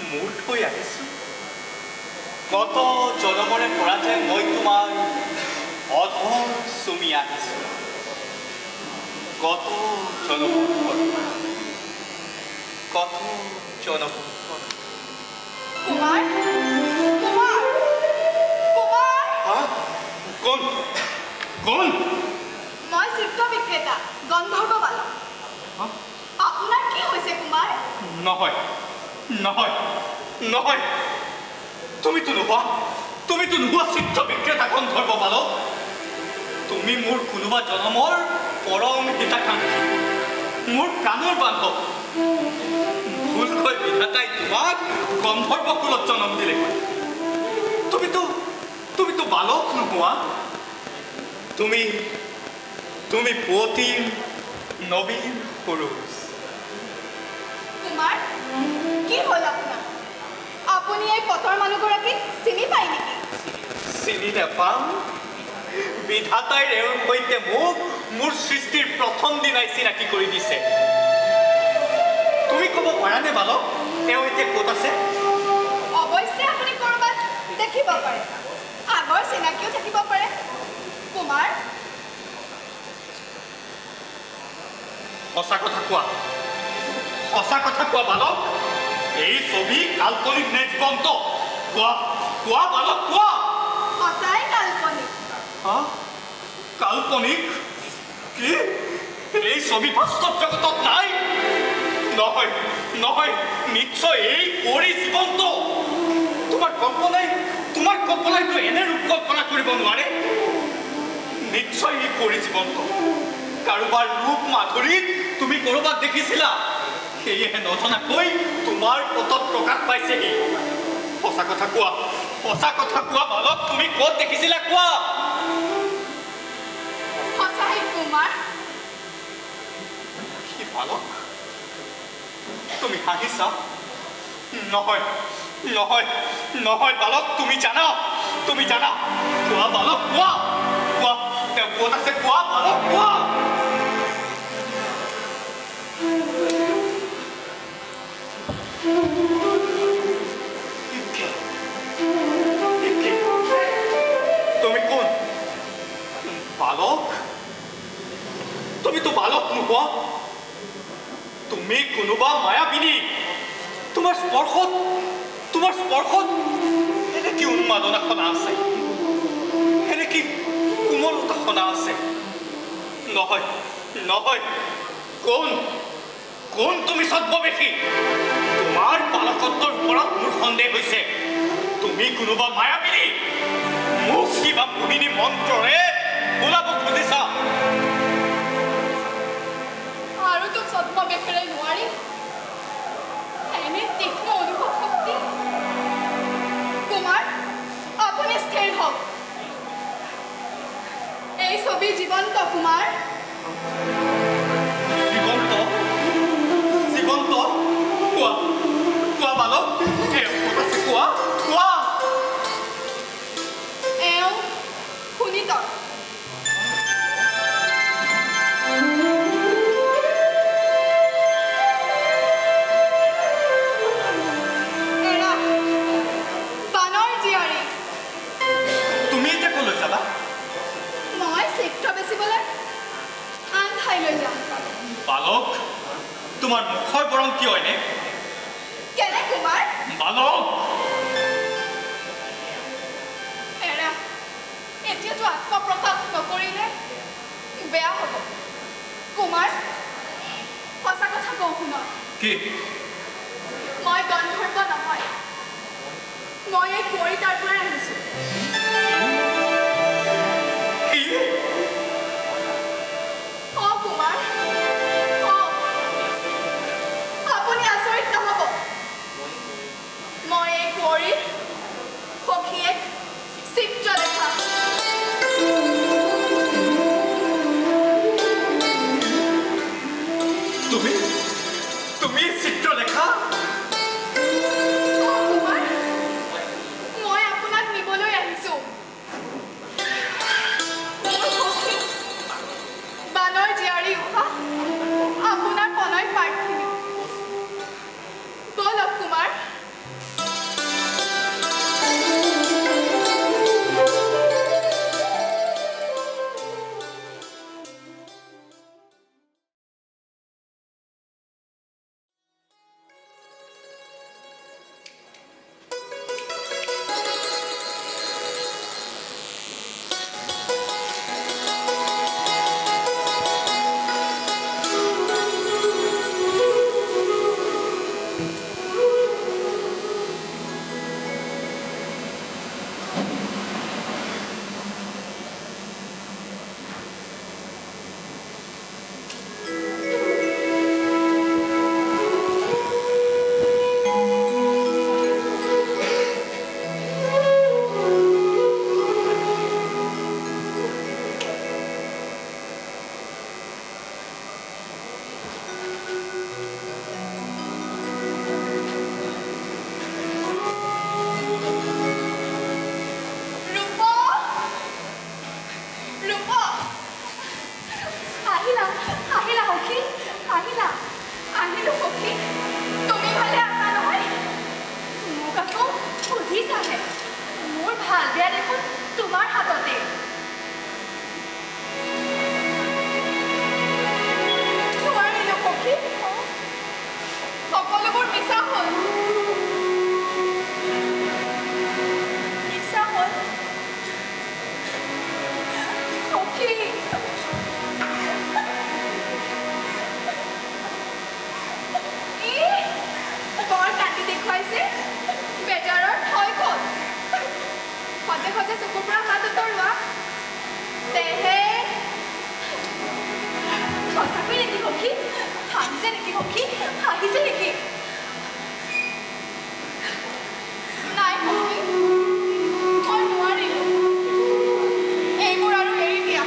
mur hoi ahisu. কত জনমরে পড়াছে মই তোমার অধর সুমি আহিছো কত জনমর কত জনমর কুমার কুমার কুমার কোন কোন মই চিত্ৰ বিক্ৰেতা গন্ধৰ্ব বালক আপোনাৰ কি হৈছে কুমাৰ নহয় নহয় নহয় তুমিতো নোহোৱা চিত্ৰ বিক্ৰেতা গন্ধৰ্ব বালক তুমি মোৰ কোনোবা জনমৰ পৰম হিতাকাংক্ষী মোৰ প্ৰাণৰ বান্ধৱ ভুলকৈ বিধাতাই তোমাক গন্ধৰ্ব কুলত জন্ম দিলে তুমিতো বালক নোহোৱা তুমি পুৱতি নবীন পুৰুষ কুমাৰ কি হ'ল আপোনাৰ আপুনি এই পথৰ মানুহগৰাকীক চিনি পায় নেকি চিনি নাপাম বিধাতাই এওঁৰ সৈতে মোক মোৰ সৃষ্টিৰ প্ৰথম দিনাই চিনাকি কৰি দিছে তুমি ক'ব পাৰানে বালক এওঁ এতিয়া ক'ত আছে অৱশ্যে আপুনি ক'ৰবাত দেখিব পাৰে আগৰ চিনাকিও থাকিব পাৰে কুমাৰ সঁচা কথা কোৱা বালক এই ছবি কাল্পনিক নে জীৱন্ত কোৱা বালক কোৱা সঁচাই কাল্পনিক কাল্পনিক কি এই ছবি বাস্তৱ জগতত নাই নহয় নিশ্চয় এই কৰি জীৱন্ত তোমাৰ কল্পনাইতো এনে ৰূপ কল্পনা কৰিব নোৱাৰে নিশ্চয় এই কৰি জীৱন্ত কাৰোবাৰ ৰূপ মাধুৰীত তুমি ক'ৰবাত দেখিছিলা সেয়েহে নজনাকৈ তোমাৰ পথত প্ৰকাশ পাইছেহি সঁচা কথা কোৱা বালক তুমি ক'ত দেখিছিলা কোৱা সঁচাই কুমাৰ কি বালক তুমি হাঁহিছা নহয় বালক তুমি জানা কোৱা বালক কোৱা তেওঁ ক'ত আছে কোৱা বালক কোৱা তুমি কোন বালক তুমিতো বালক নোহোৱা তুমি কোনোবা মায়াবিনী তোমাৰ স্পৰ্শত এনে কি উন্মাদনা সনা আছে এনে কি কোমলতা সনা আছে নহয় কোন তুমি ছদ্মবেশী তোমাৰ বালকত্বৰ ওপৰত মোৰ সন্দেহ হৈছে তুমি কোনোবা মায়াবিনী মোক কিবা মোহিনী মন্ত্ৰৰে বোলাব খুজিছা আৰু তো ছদ্মবেশীৰে নোৱাৰি এনে তীক্ষ্ণ অনুভৱ শক্তি কুমাৰ আপুনি স্থিৰ হওক এই ছবি জীৱন্ত কুমাৰ জীৱন্ত কোৱা বালক কোৱা এওঁ শুনিতৰ এৰা বানৰ জীয়াৰী তুমি এতিয়া ক'লৈ যাবা মই চিত্ৰ বেচিবলৈ আন ঠাইলৈ যাম বালক তোমাৰ মুখৰ বৰং কিয় এনে কেনে কুমাৰ বালক এৰা এতিয়াতো আত্মপ্ৰকাশ নকৰিলে বেয়া হ'ব কুমাৰ সঁচা কথা কওঁ শুনক কি মই গন্ধৰ্ব নহয় মই এই কুঁৱৰীতাৰ পৰাই আহিছোঁ কুমাৰ আপুনি আচৰিত নহ'ব মই এই কুঁৱৰীৰ সখীয়ে চিত্ৰলেখা তুমি চিত্ৰলেখা কুমাৰ মই আপোনাক নিবলৈ আহিছোঁ মোৰ সখী বানৰ জীয়াৰী উষা আপোনাৰ প্ৰণয় প্ৰাৰ্থিনী বলক কুমাৰ সঁচাকৈ নেকি সখী হাঁহিছে নেকি সখী হাঁহিছে নেকি নাই সখী মই নোৱাৰিলোঁ এইবোৰ আৰু এৰি দিয়া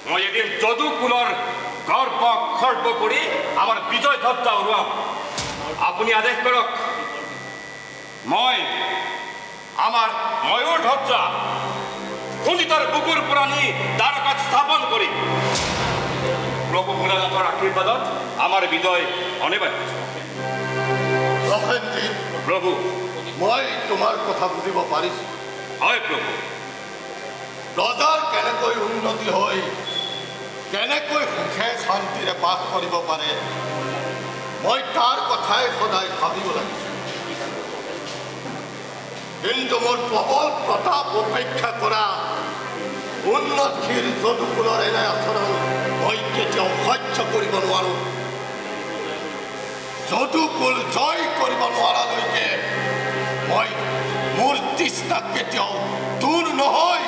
মই এদিন যদুকুলৰ গৰ্ব খৰ্ব কৰি আমাৰ বিজয় ধ্বজা উৰুৱাম আপুনি আদেশ কৰক মই আমাৰ ময়ূৰ ধ্বজা কুঞ্জিতৰ বুকুৰ পৰা নি দ্বাৰকাত স্থাপন কৰি প্ৰভু ভোলানাথৰ আশীৰ্বাদত আমাৰ বিজয় অনিবাৰ্য প্ৰভু মই তোমাৰ কথা বুজিব পাৰিছো হয় প্ৰভু ৰজাৰ কেনেকৈ উন্নতি হৈ কেনেকৈ সুখে শান্তিৰে বাস কৰিব পাৰে মই তাৰ কথাই সদায় ভাবিব লাগিছো কিন্তু মোৰ প্ৰবল প্ৰতাপ উপেক্ষা কৰা উন্নতশীল যদুকুলৰ এনে আচৰণ মই কেতিয়াও সহ্য কৰিব নোৱাৰো যদুকুল জয় কৰিব নোৱাৰালৈকে মই মোৰ তৃষ্ণা কেতিয়াও দূৰ নহয়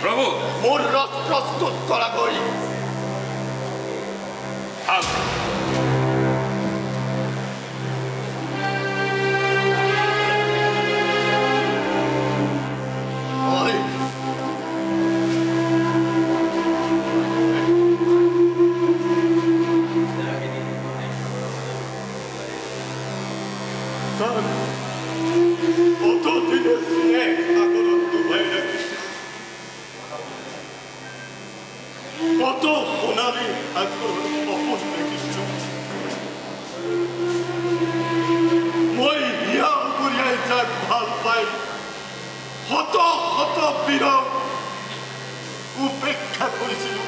প্ৰভু মোৰ ৰথ প্ৰস্তুত কৰা গৈ উপেক্ষা কৰিছিলো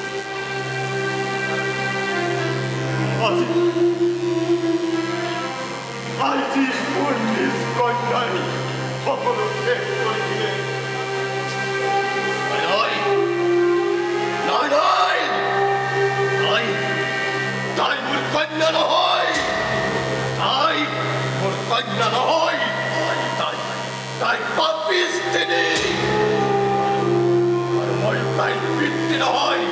আজি মোৰ নিজ কন্যাই সকলো শেষ কৰি দিলে তাই মোৰ কন্যা নহয় তাই মোৰ কন্যা নহয় তাই পাপিষ্টিনী মই তাইৰ পিতৃ নহয়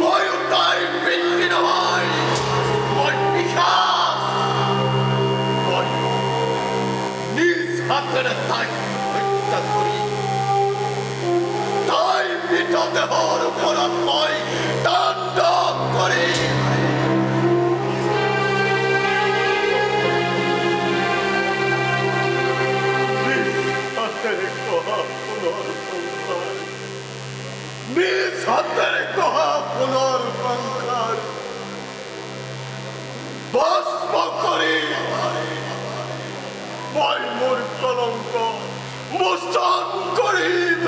ময়ো তাইৰ পিতৃ নহয় মই পিশাচ মই নিজ হাতেৰে তাইক হত্যা কৰি তাইৰ মৃতদেহৰ ওপৰত মই তাণ্ডৱ কৰি নিজ হাতেৰে কহা পুনৰ সংসাৰ ভস্ম কৰি মই মোৰ কলংক মোচন কৰিম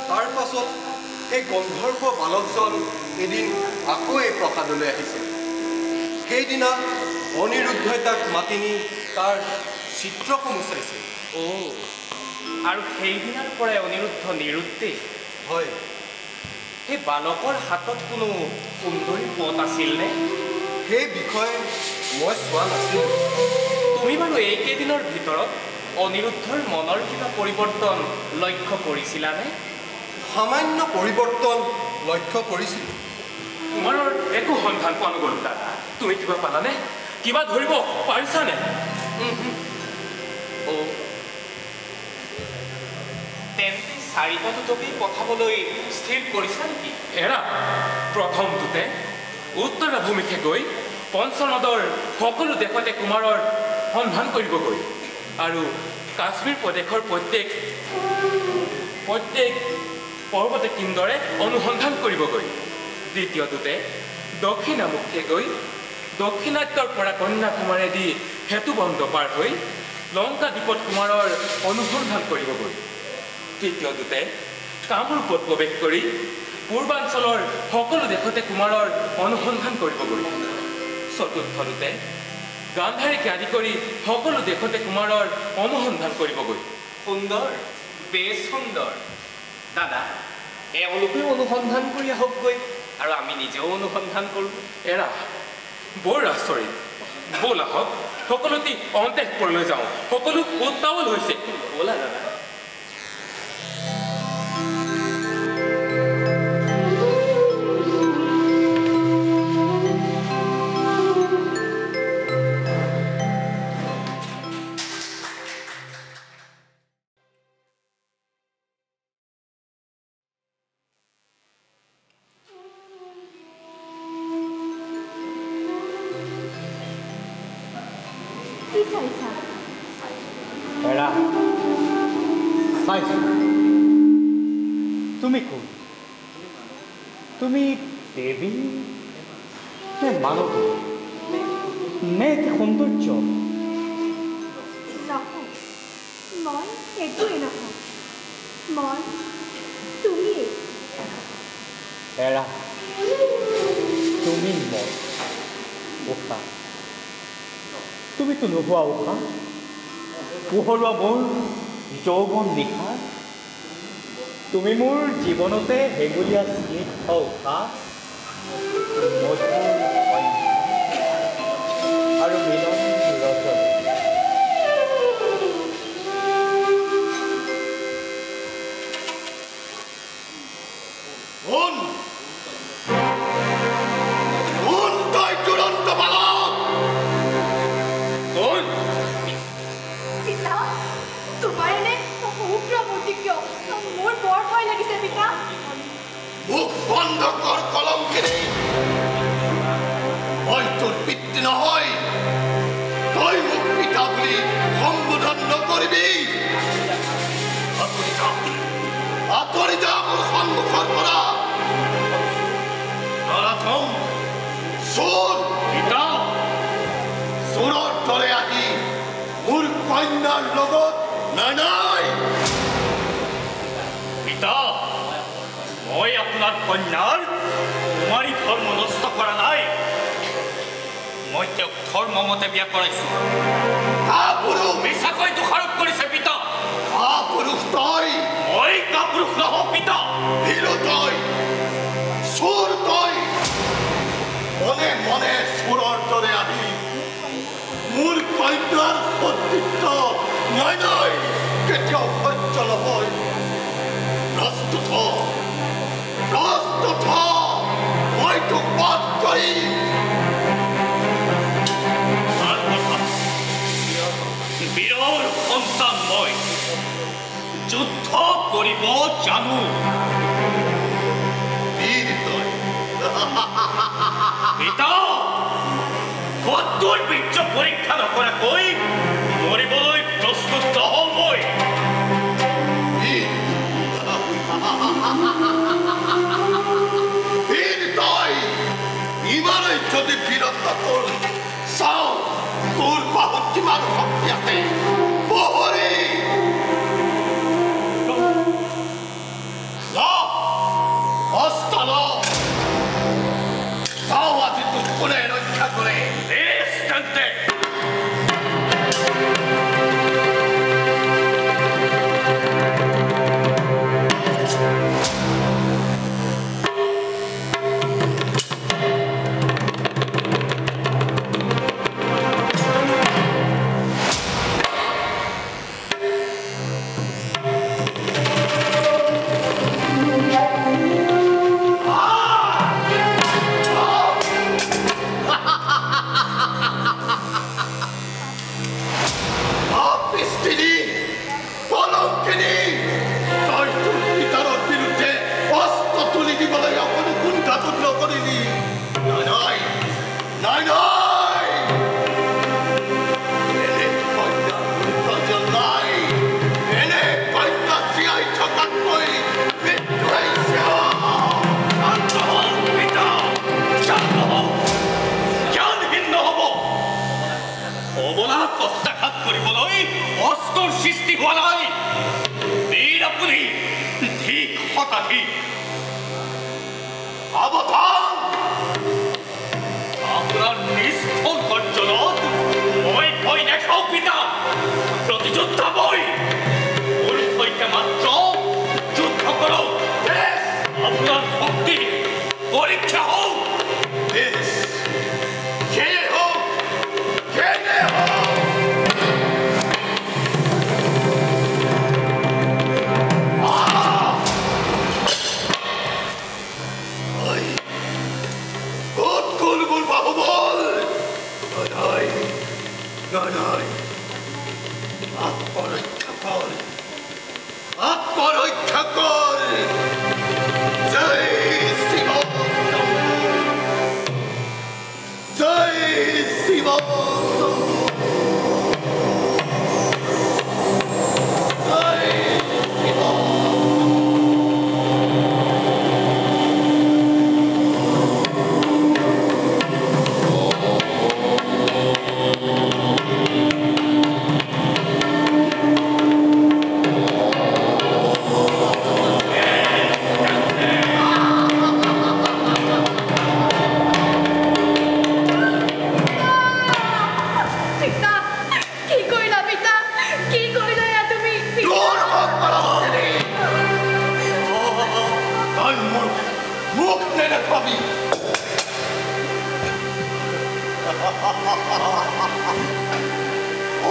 তাৰ পাছত এই গন্ধৰ্ব বালকজন এদিন আকৌ এই প্ৰসাদলৈ আহিছিল সেইদিনা অনিৰুদ্ধই তাক মাতি নি তাৰ চিত্ৰসমূহ চাইছিল আৰু সেইদিনাৰ পৰাই অনিৰুদ্ধ নিৰুদ্দেশ হয় সেই বালকৰ হাতত কোনো সুন্দৰী পথ আছিলনে সেই বিষয়ে মই চোৱা নাছিলোঁ তুমি বাৰু এইকেইদিনৰ ভিতৰত অনিৰুদ্ধৰ মনৰ কিবা পৰিৱৰ্তন লক্ষ্য কৰিছিলানে সামান্য পৰিৱৰ্তন লক্ষ্য কৰিছিলোঁ তোমাৰ একো সন্ধান পোৱা নগ'ল দাদা তুমি কিবা পালানে কিবা ধৰিব পাৰিছানে তেন্তে চাৰিটা দুটকেই পঠাবলৈ স্থিৰ কৰিছা নেকি? এৰা প্ৰথমটোতে উত্তৰাভূমিকে গৈ পঞ্চনদৰ সকলো দেশতে কুমাৰৰ সন্ধান কৰিবগৈ আৰু কাশ্মীৰ প্ৰদেশৰ প্ৰত্যেক পৰ্বতে কেন্দ্ৰে অনুসন্ধান কৰিবগৈ। দ্বিতীয়টোতে দক্ষিণামুখে গৈ দক্ষিণাত্যৰ পৰা কন্যাকুমাৰীদি সেতুবন্ধ পাৰ হৈ লংকা দ্বীপত কুমাৰৰ অনুসন্ধান কৰিবগৈ। তৃতীয়টোতে কামৰূপত প্ৰৱেশ কৰি পূৰ্বাঞ্চলৰ সকলো দেশতে কুমাৰৰ অনুসন্ধান কৰিবগৈ। চতুৰ্থটোতে গান্ধাৰীকে আদি কৰি সকলো দেশতে কুমাৰৰ অনুসন্ধান কৰিবগৈ। সুন্দৰ, বেছ সুন্দৰ। দাদা, এওঁলোকেও অনুসন্ধান কৰি আহকগৈ আৰু আমি নিজেও অনুসন্ধান কৰোঁ। এৰা বৰ আচৰিত। ব'ল আহক সকলোটি অন্তঃপুৰলৈ যাওঁ। সকলো উত্তাৱল হৈছে। ব'লা দাদা। এৰা চাইছো তুমি কোন? তুমি দেৱী নে মানৱী নে সৌন্দৰ্য? নহয়, মই একোৱেই নহয়, মই তুমিয়েই। এৰা তুমি মই উষা, তুমিতো নোহোৱা উষা, পোহৰোৱা মোৰ যৌৱন নিশা। তুমি মোৰ জীৱনতে হেঙুলীয়া স্নিগ্ধ উষা, মধুৰ আৰু মিলন ৰজনী। মুখ বন্ধ কৰ কলঙ্কিনী, ওই তোৰ পিতৃ নহয়, তই মোক পিতা বুলি সম্বোধন নকৰিবি। আঁতৰি যা মোৰ সন্মুখৰ পৰা। নৰাধম চোৰ পিতা, চোৰৰ দৰে আহি মোৰ কন্যাৰ লগত নাই। পিতা, মই আপোনাৰ কন্যাৰ কুমাৰী ধৰ্ম নষ্ট কৰা নাই। মই তেওঁক ধৰ্মমতে বিয়া কৰাইছো। মিছাকৈ দোষাৰোপ কৰিছে পিতা। পুৰুষ তই, মই কাপুৰুষ নহওঁ পিতা। হিৰো তই, চোৰ তই, মনে মনে চোৰৰ দৰে আহি মোৰ কন্যাৰ সতীত্ব নাই কেতিয়াও সহ্য নহয়। প্ৰস্তুত মই তোক বধ কৰিম। বীৰৰ সন্তান মই, যুদ্ধ কৰিব জানো। বীৰ তই, পিতা, শত্ৰুৰ বীৰ্য পৰীক্ষা নকৰাকৈ মৰিবলৈ প্ৰস্তুত নহওঁ মই। বীৰ তই, ইমানেই যদি বীৰত্ব তোৰ চাও, তোৰ বাহুত কিমান শক্তি আছে। বহৰি অস্ত্ৰ ল, চাও আজি তোক কোনে ৰক্ষা কৰে। সাবধান আপনার নিষ্ফল গর্জনত মই ভয় দেখাও পিতা প্রতিযোদ্ধা বই ওর ভয়কে মাত্র যুদ্ধ করো আপনার শক্তি পরীক্ষা হোক বেশ খেয়ে হোক খেয়ে হোক আত্মরক্ষা কর জয় শিব জয় শিব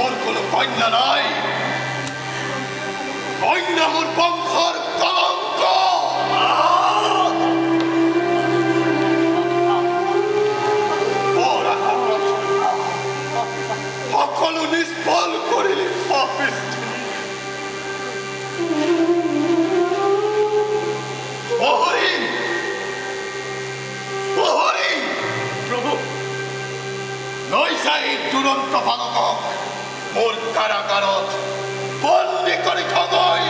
ওর কোনো কন্যা নাই কন্যা মোর বংশর কলঙ্ক সকলো নিষ্ফল করিলে প্রভু নৈশাই দুরন্ত বালকক মোর কারাগারত বন্দী কৰি থগৈ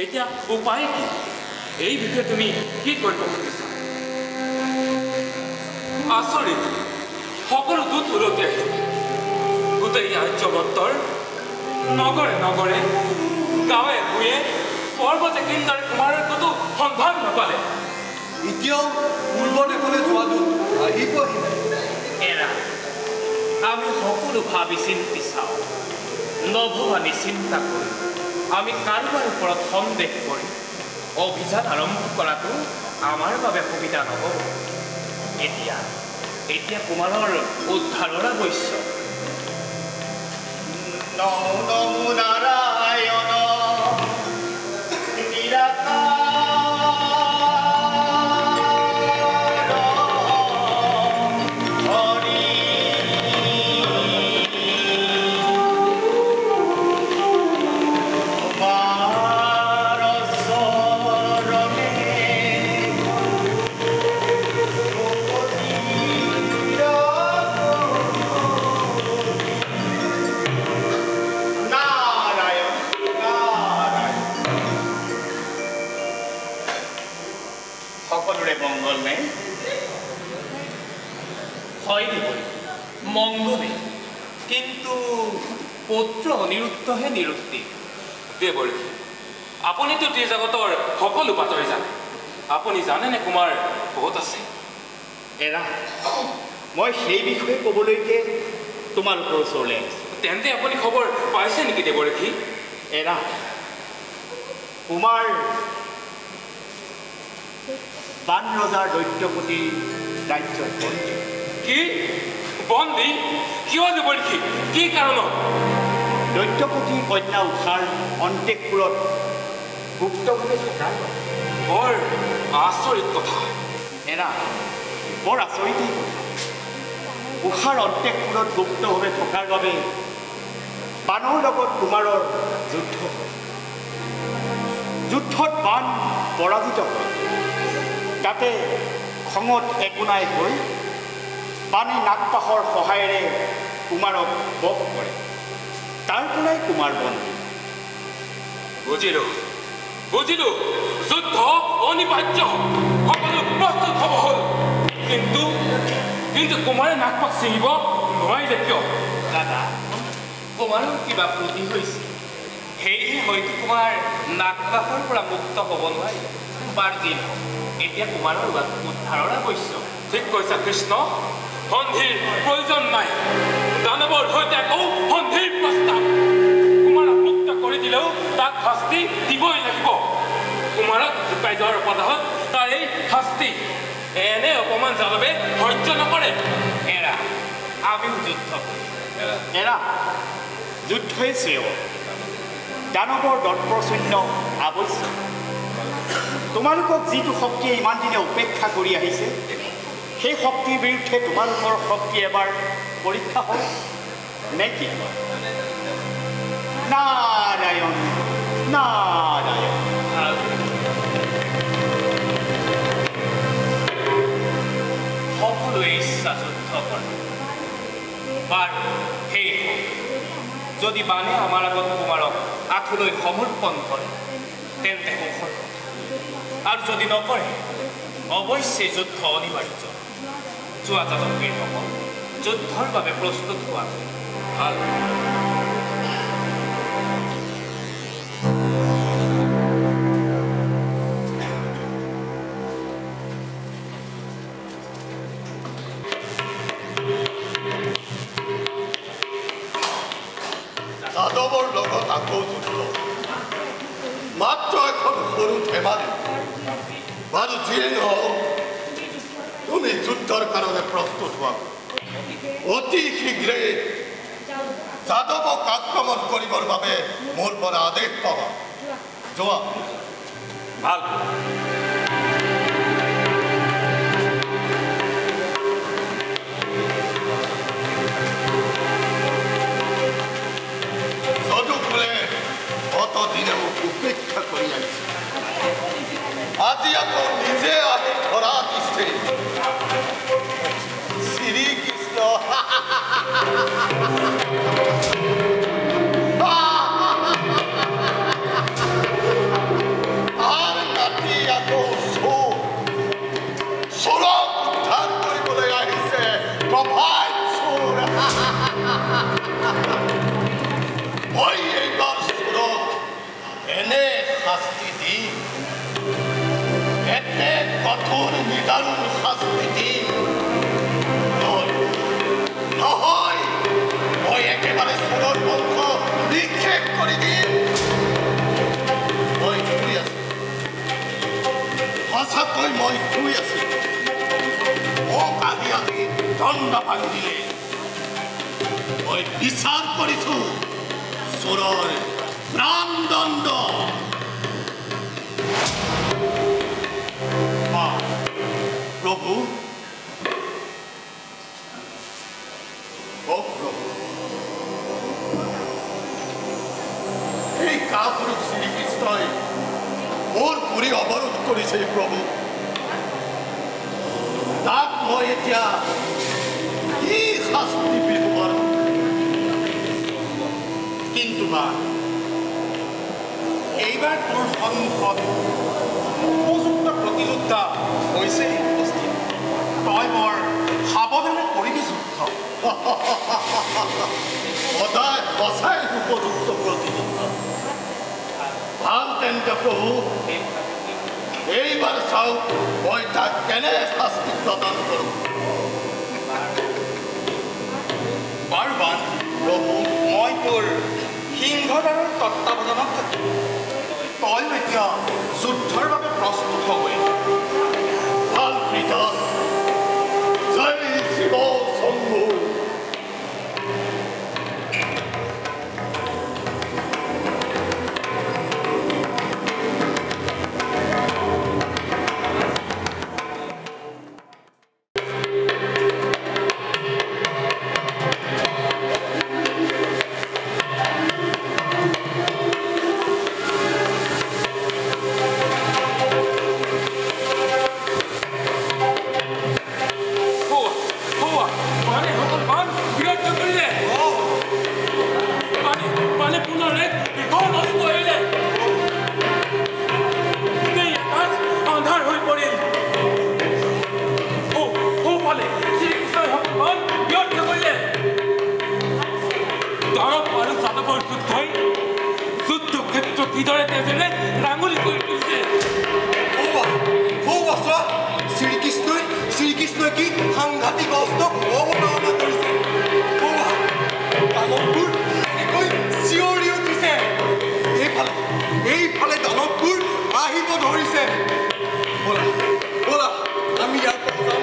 এতিয়া উপায় কি এই বিষয়ে তুমি কি কৰিব খুজিছা আচৰিত সকলো দূত উলটি আহিল গোটেই ৰাজ্যবৰ্তৰ নগৰে নগৰে গাঁৱে ভূঞে পৰ্বতে কিন্দাৰ কুমাৰৰ ক'তো সন্ধান নাপালে এতিয়াও পূৰ্ব দেশলৈ যোৱা দূত আহিবহি এৰা আমি সকলো ভাবি চিন্তি চাওঁ নভবা নিচিন্তা কৰি আমি কাৰোবাৰ ওপৰত সন্দেহ কৰি অভিযান আৰম্ভ কৰাটো আমাৰ বাবে সুবিধা নহ'ব এতিয়া কুমাৰৰ উদ্ধাৰৰ আৱশ্যক নমো নমো নাৰায়ণ মঙ্গলে কিন্তু পত্ৰ অনিৰুদ্ধহে নিৰুক্তি দেৱৰী আপুনিতো ত্ৰিজগতৰ সকলো বাতৰি জানে আপুনি জানেনে কুমাৰ ক'ত আছে এৰা মই সেই বিষয়ে ক'বলৈকে তোমালোকৰ ওচৰলৈ আহিছোঁ তেন্তে আপুনি খবৰ পাইছে নেকি দেৱৰী এৰা কুমাৰ বান ৰজাৰ দৈত্যপতি ৰাজ্যত কি বন্দী কিয় দেৱৰী কি কাৰণত দৈত্যপতিৰ কন্যা উষাৰ অন্তেকপুৰত গুপ্তভাৱে থকাৰ বৰ আচৰিত কথা এৰা বৰ আচৰিত কথা উষাৰ অন্তেকপুৰত গুপ্তভাৱে থকাৰ বাবে বানৰ লগত কুমাৰৰ যুদ্ধ যুদ্ধত বান পৰাজিত হয় তাতে খঙত একোনাই হৈ বানে নাগপাশৰ সহায়েৰে কুমাৰক বধ কৰে তাৰ পৰাই কুমাৰ বন্দী বুজিলো যুদ্ধ অনিবাৰ্য সকলো প্ৰস্তুত হ'ব হ'ল কিন্তু কিন্তু কুমাৰে নাকপাক ছিঙিব নোৱাৰিলে কিয়? দাদা কুমাৰৰ কিবা ত্ৰুটি হৈছে, সেয়েহে হয়তো কুমাৰ নাকপাকৰ পৰা মুক্ত হ'ব নোৱাৰে। বাৰ যি নহওক, এতিয়া কুমাৰৰ উদ্ধাৰৰ আৱশ্যক। ঠিক কৈছা কৃষ্ণ, সন্ধিৰ প্ৰয়োজন নাই। দানৱৰ সৈতে আকৌ সন্ধিৰ প্ৰস্তাৱ। কুমাৰক মুক্ত কৰি দিলেও তাক শাস্তি দিবই লাগিব। কুমাৰক জোকাই যোৱাৰ অপৰাধত তাৰ এই শাস্তি। এনে অপমান যাদৱে সহ্য নকৰে। এৰা, আমিও যুদ্ধ এৰা, যুদ্ধই শ্ৰেয়। দানৱৰ দৰ্পশূন্য আৱশ্যক। তোমালোকক যিটো শক্তিয়ে ইমান দিনে উপেক্ষা কৰি আহিছে, সেই শক্তিৰ বিৰুদ্ধে তোমালোকৰ শক্তি এবাৰ পৰীক্ষা হওক নে কি? নাৰায়ণ নাৰায়ণ। সকলোৱে ইচ্ছা যুদ্ধ কৰে। বাৰু সেই যদি বানে আমাৰ আগত কুমাৰক আঁঠুলৈ সমৰ্পণ কৰে তেন্তে সুখৰ কথা, আৰু যদি নকৰে অৱশ্যে যুদ্ধ অনিবাৰ্য। যোৱা যাদৱীৰসকল যুদ্ধৰ বাবে প্ৰস্তুত হোৱাটো ভাল। যাদৱৰ লগত আকৌ যুদ্ধ, মাত্ৰ এখন সৰু ধেমালি। বাৰু যিয়ে নহওক, তুমি যুদ্ধৰ কাৰণে প্ৰস্তুত হোৱা। অতি শীঘ্ৰে যাদৱক আক্ৰমণ কৰিবৰ বাবে মোৰ পৰা আদেশ পাবা। যোৱা। ভাল। যদুকুলে অতদিনে মোক উপেক্ষা কৰি আহিছে, আজি আকৌ নিজে আহি ধৰা দিছে। শ্ৰীকৃষ্ণ আৰু নাতি আকৌ চোৰক উদ্ধাৰ কৰিবলৈ আহিছে। প্ৰভাত চোৰ। মই এইবাৰ চোৰক এনে শাস্তি দিম, এনে কঠোৰ নিদাৰুণ শাস্তি দিম, নহয় মই একেবাৰে চোৰৰ বংশ নিক্ষেপ কৰি দিম। মই শুই আছো, সঁচাকৈ মই শুই আছো। মোক আহি আহি দণ্ড ভাঙি দিলে। মই বিচাৰ কৰিছো চোৰৰ প্ৰাণদণ্ড। প্ৰভু, এই কাপুৰুষ শ্ৰীকৃষ্ণই মোৰ পুৰী অৱৰোধ কৰিছে। প্ৰভু, তাক মই এতিয়া কি শাস্তি দিব পাৰো? কিন্তু বা এইবাৰ তোৰ সন্মুখত উপযুক্ত প্ৰতিযোদ্ধা হৈছে উপস্থিত। তই বৰ সাৱধানে কৰিবি যুদ্ধ। সদায় সঁচাই উপযুক্ত প্ৰতিযোদ্ধা। ভাল তেন্তে প্ৰভু, এইবাৰ চাওক মই তাক কেনে শাস্তি প্ৰদান কৰোঁ। বাৰু বান প্ৰভু, মই তোৰ সিংহদ্বাৰৰ তত্বাৱধানত থাকিম। তই এতিয়া যুদ্ধৰ বাবে প্ৰস্তুত হ'বই। ভাল প্ৰীত, জয় শিৱ শম্ভু। কিদৰে তেজেৰে ৰাঙলী কৰি তুলিছে শ্ৰীকৃষ্ণই কি সাংঘাতিক অস্ত্ৰ অৱতাৰণা কৰিছে দানৱবোৰ এনেকৈ চিঞৰি উঠিছে এইফালে দানৱবোৰ আহিব ধৰিছে ব'লা আমি ইয়াৰ পৰা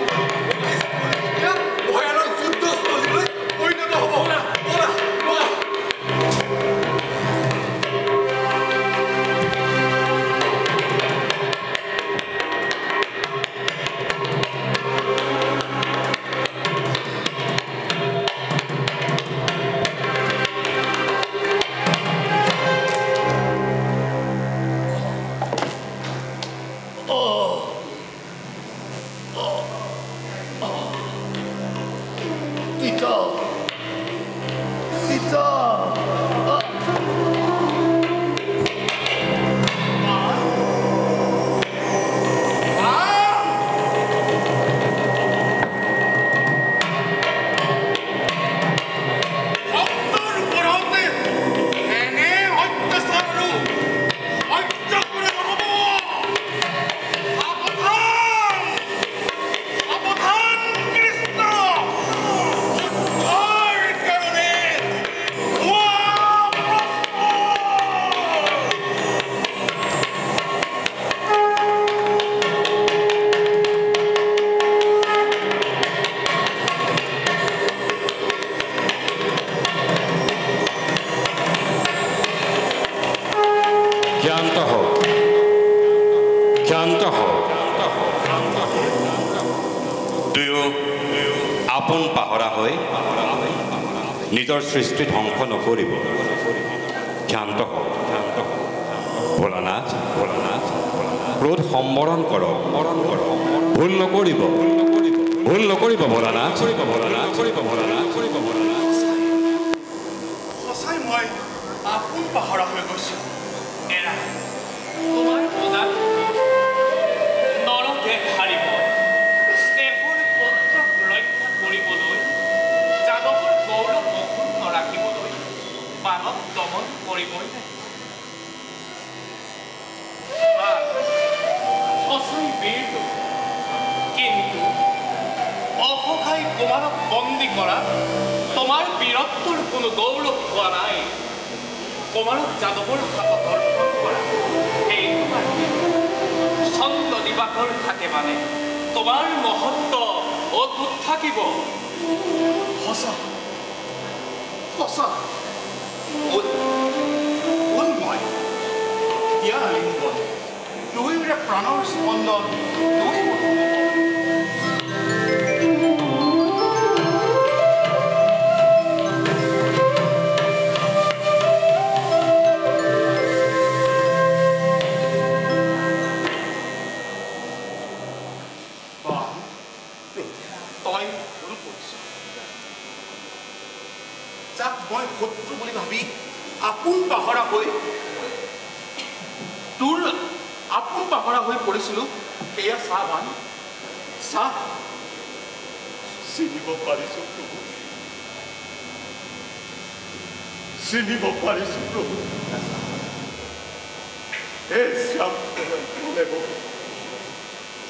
যাম ভয়ানক যুদ্ধস্থলীলৈ পৰিণত হ'ব ব'লা আপন পাহৰা হৈ নিজৰ সৃষ্টি ধ্বংস নকৰিব ক্ষান্ত হওক ভোলানাথ ক্ৰোধ সম্বৰণ কৰক ভুল নকৰিব ভোলানাথ সঁচাই মই আপোন পাহৰা হৈ গৈছো এৰা তোমাৰ পদাত নৰকে হাৰিব স্নেহৰ পত্ৰক ৰক্ষা কৰিবলৈ যাদৱৰ গৌৰৱ অক্ষুণ্ণ ৰাখিবলৈ মানৱ দমন কৰিবই সঁচাই বীৰ কিন্তু অসহায় কুমাৰক বন্দী কৰা তোমাৰ বীৰত্বৰ কোনো গৌৰৱ হোৱা নাই কুমাৰক যাদৱৰ হাতত অৰ্পণ কৰা এই তোমাৰ ছন্দ দিবাকৰ থাকে মানে তোমাৰ মহত্ব অটুট থাকিব সঁচা মই ইয়াৰ আলিংগন দুয়োৰে প্ৰাণৰ স্পন্দন মই শত্ৰু বুলি ভাবি আপোন পাহৰা হৈ পৰিছিলো সেয়া চাহবান চাহ চিনিব পাৰিছো প্ৰভু হে শ্যাম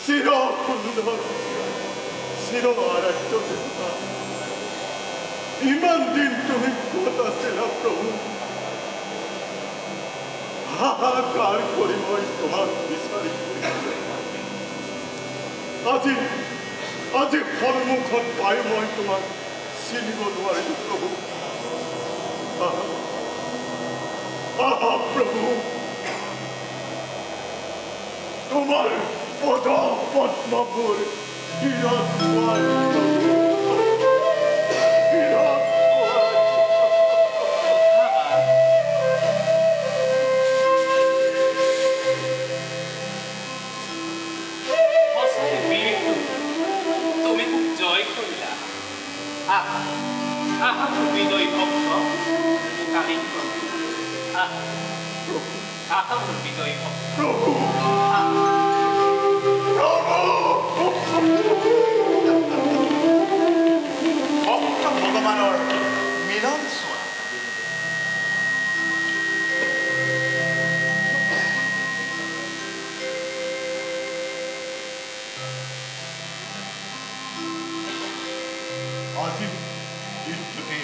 চিৰ সুন্দৰ চিৰ আৰাধ্য দেৱতা ইমান দিন তুমি ক'ত আছিলা প্ৰভু হাহাকাৰ কৰি মই তোমাক বিচাৰি আজি সন্মুখত পাই মই তোমাক চিনিব নোৱাৰিলো প্ৰভু প্ৰভু তোমাৰ পদ পদ্মবোৰ বিনয় ভক্ত বিনয় ভক্ত ভক্ত ভগৱানৰ মিলন চোৱা আজি দিনটোতে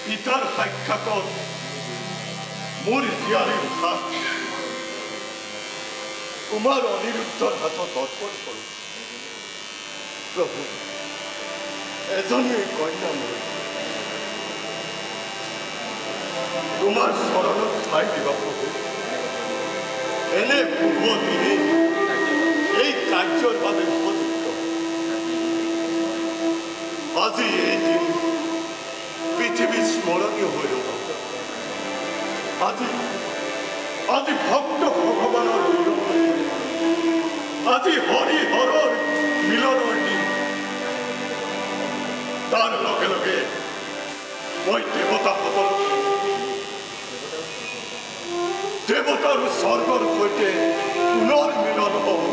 পিতাৰ সাক্ষাতত মোৰ জীয়াৰী উঠা তোমাৰ অনিৰুদ্ধৰ হাতত অৰ্পণ কৰোঁ। প্ৰভু, এজনী কন্যা মোৰ তোমাৰ চৰণত ঠাই দিবা প্ৰভু। এনে শুভ দিনে এই কাৰ্যৰ বাবে উপযুক্ত। আজি এই দিন পৃথিৱী স্মৰণীয় হৈ ৰ'ব। আজি ভক্ত ভগৱানৰ মিলনৰ দিন, আজি হৰি হৰৰ মিলনৰ দিন। তাৰ লগে লগে মই দেৱতাসকলক দেৱতা আৰু স্বৰ্গৰ সৈতে পুনৰ মিলন হওঁ।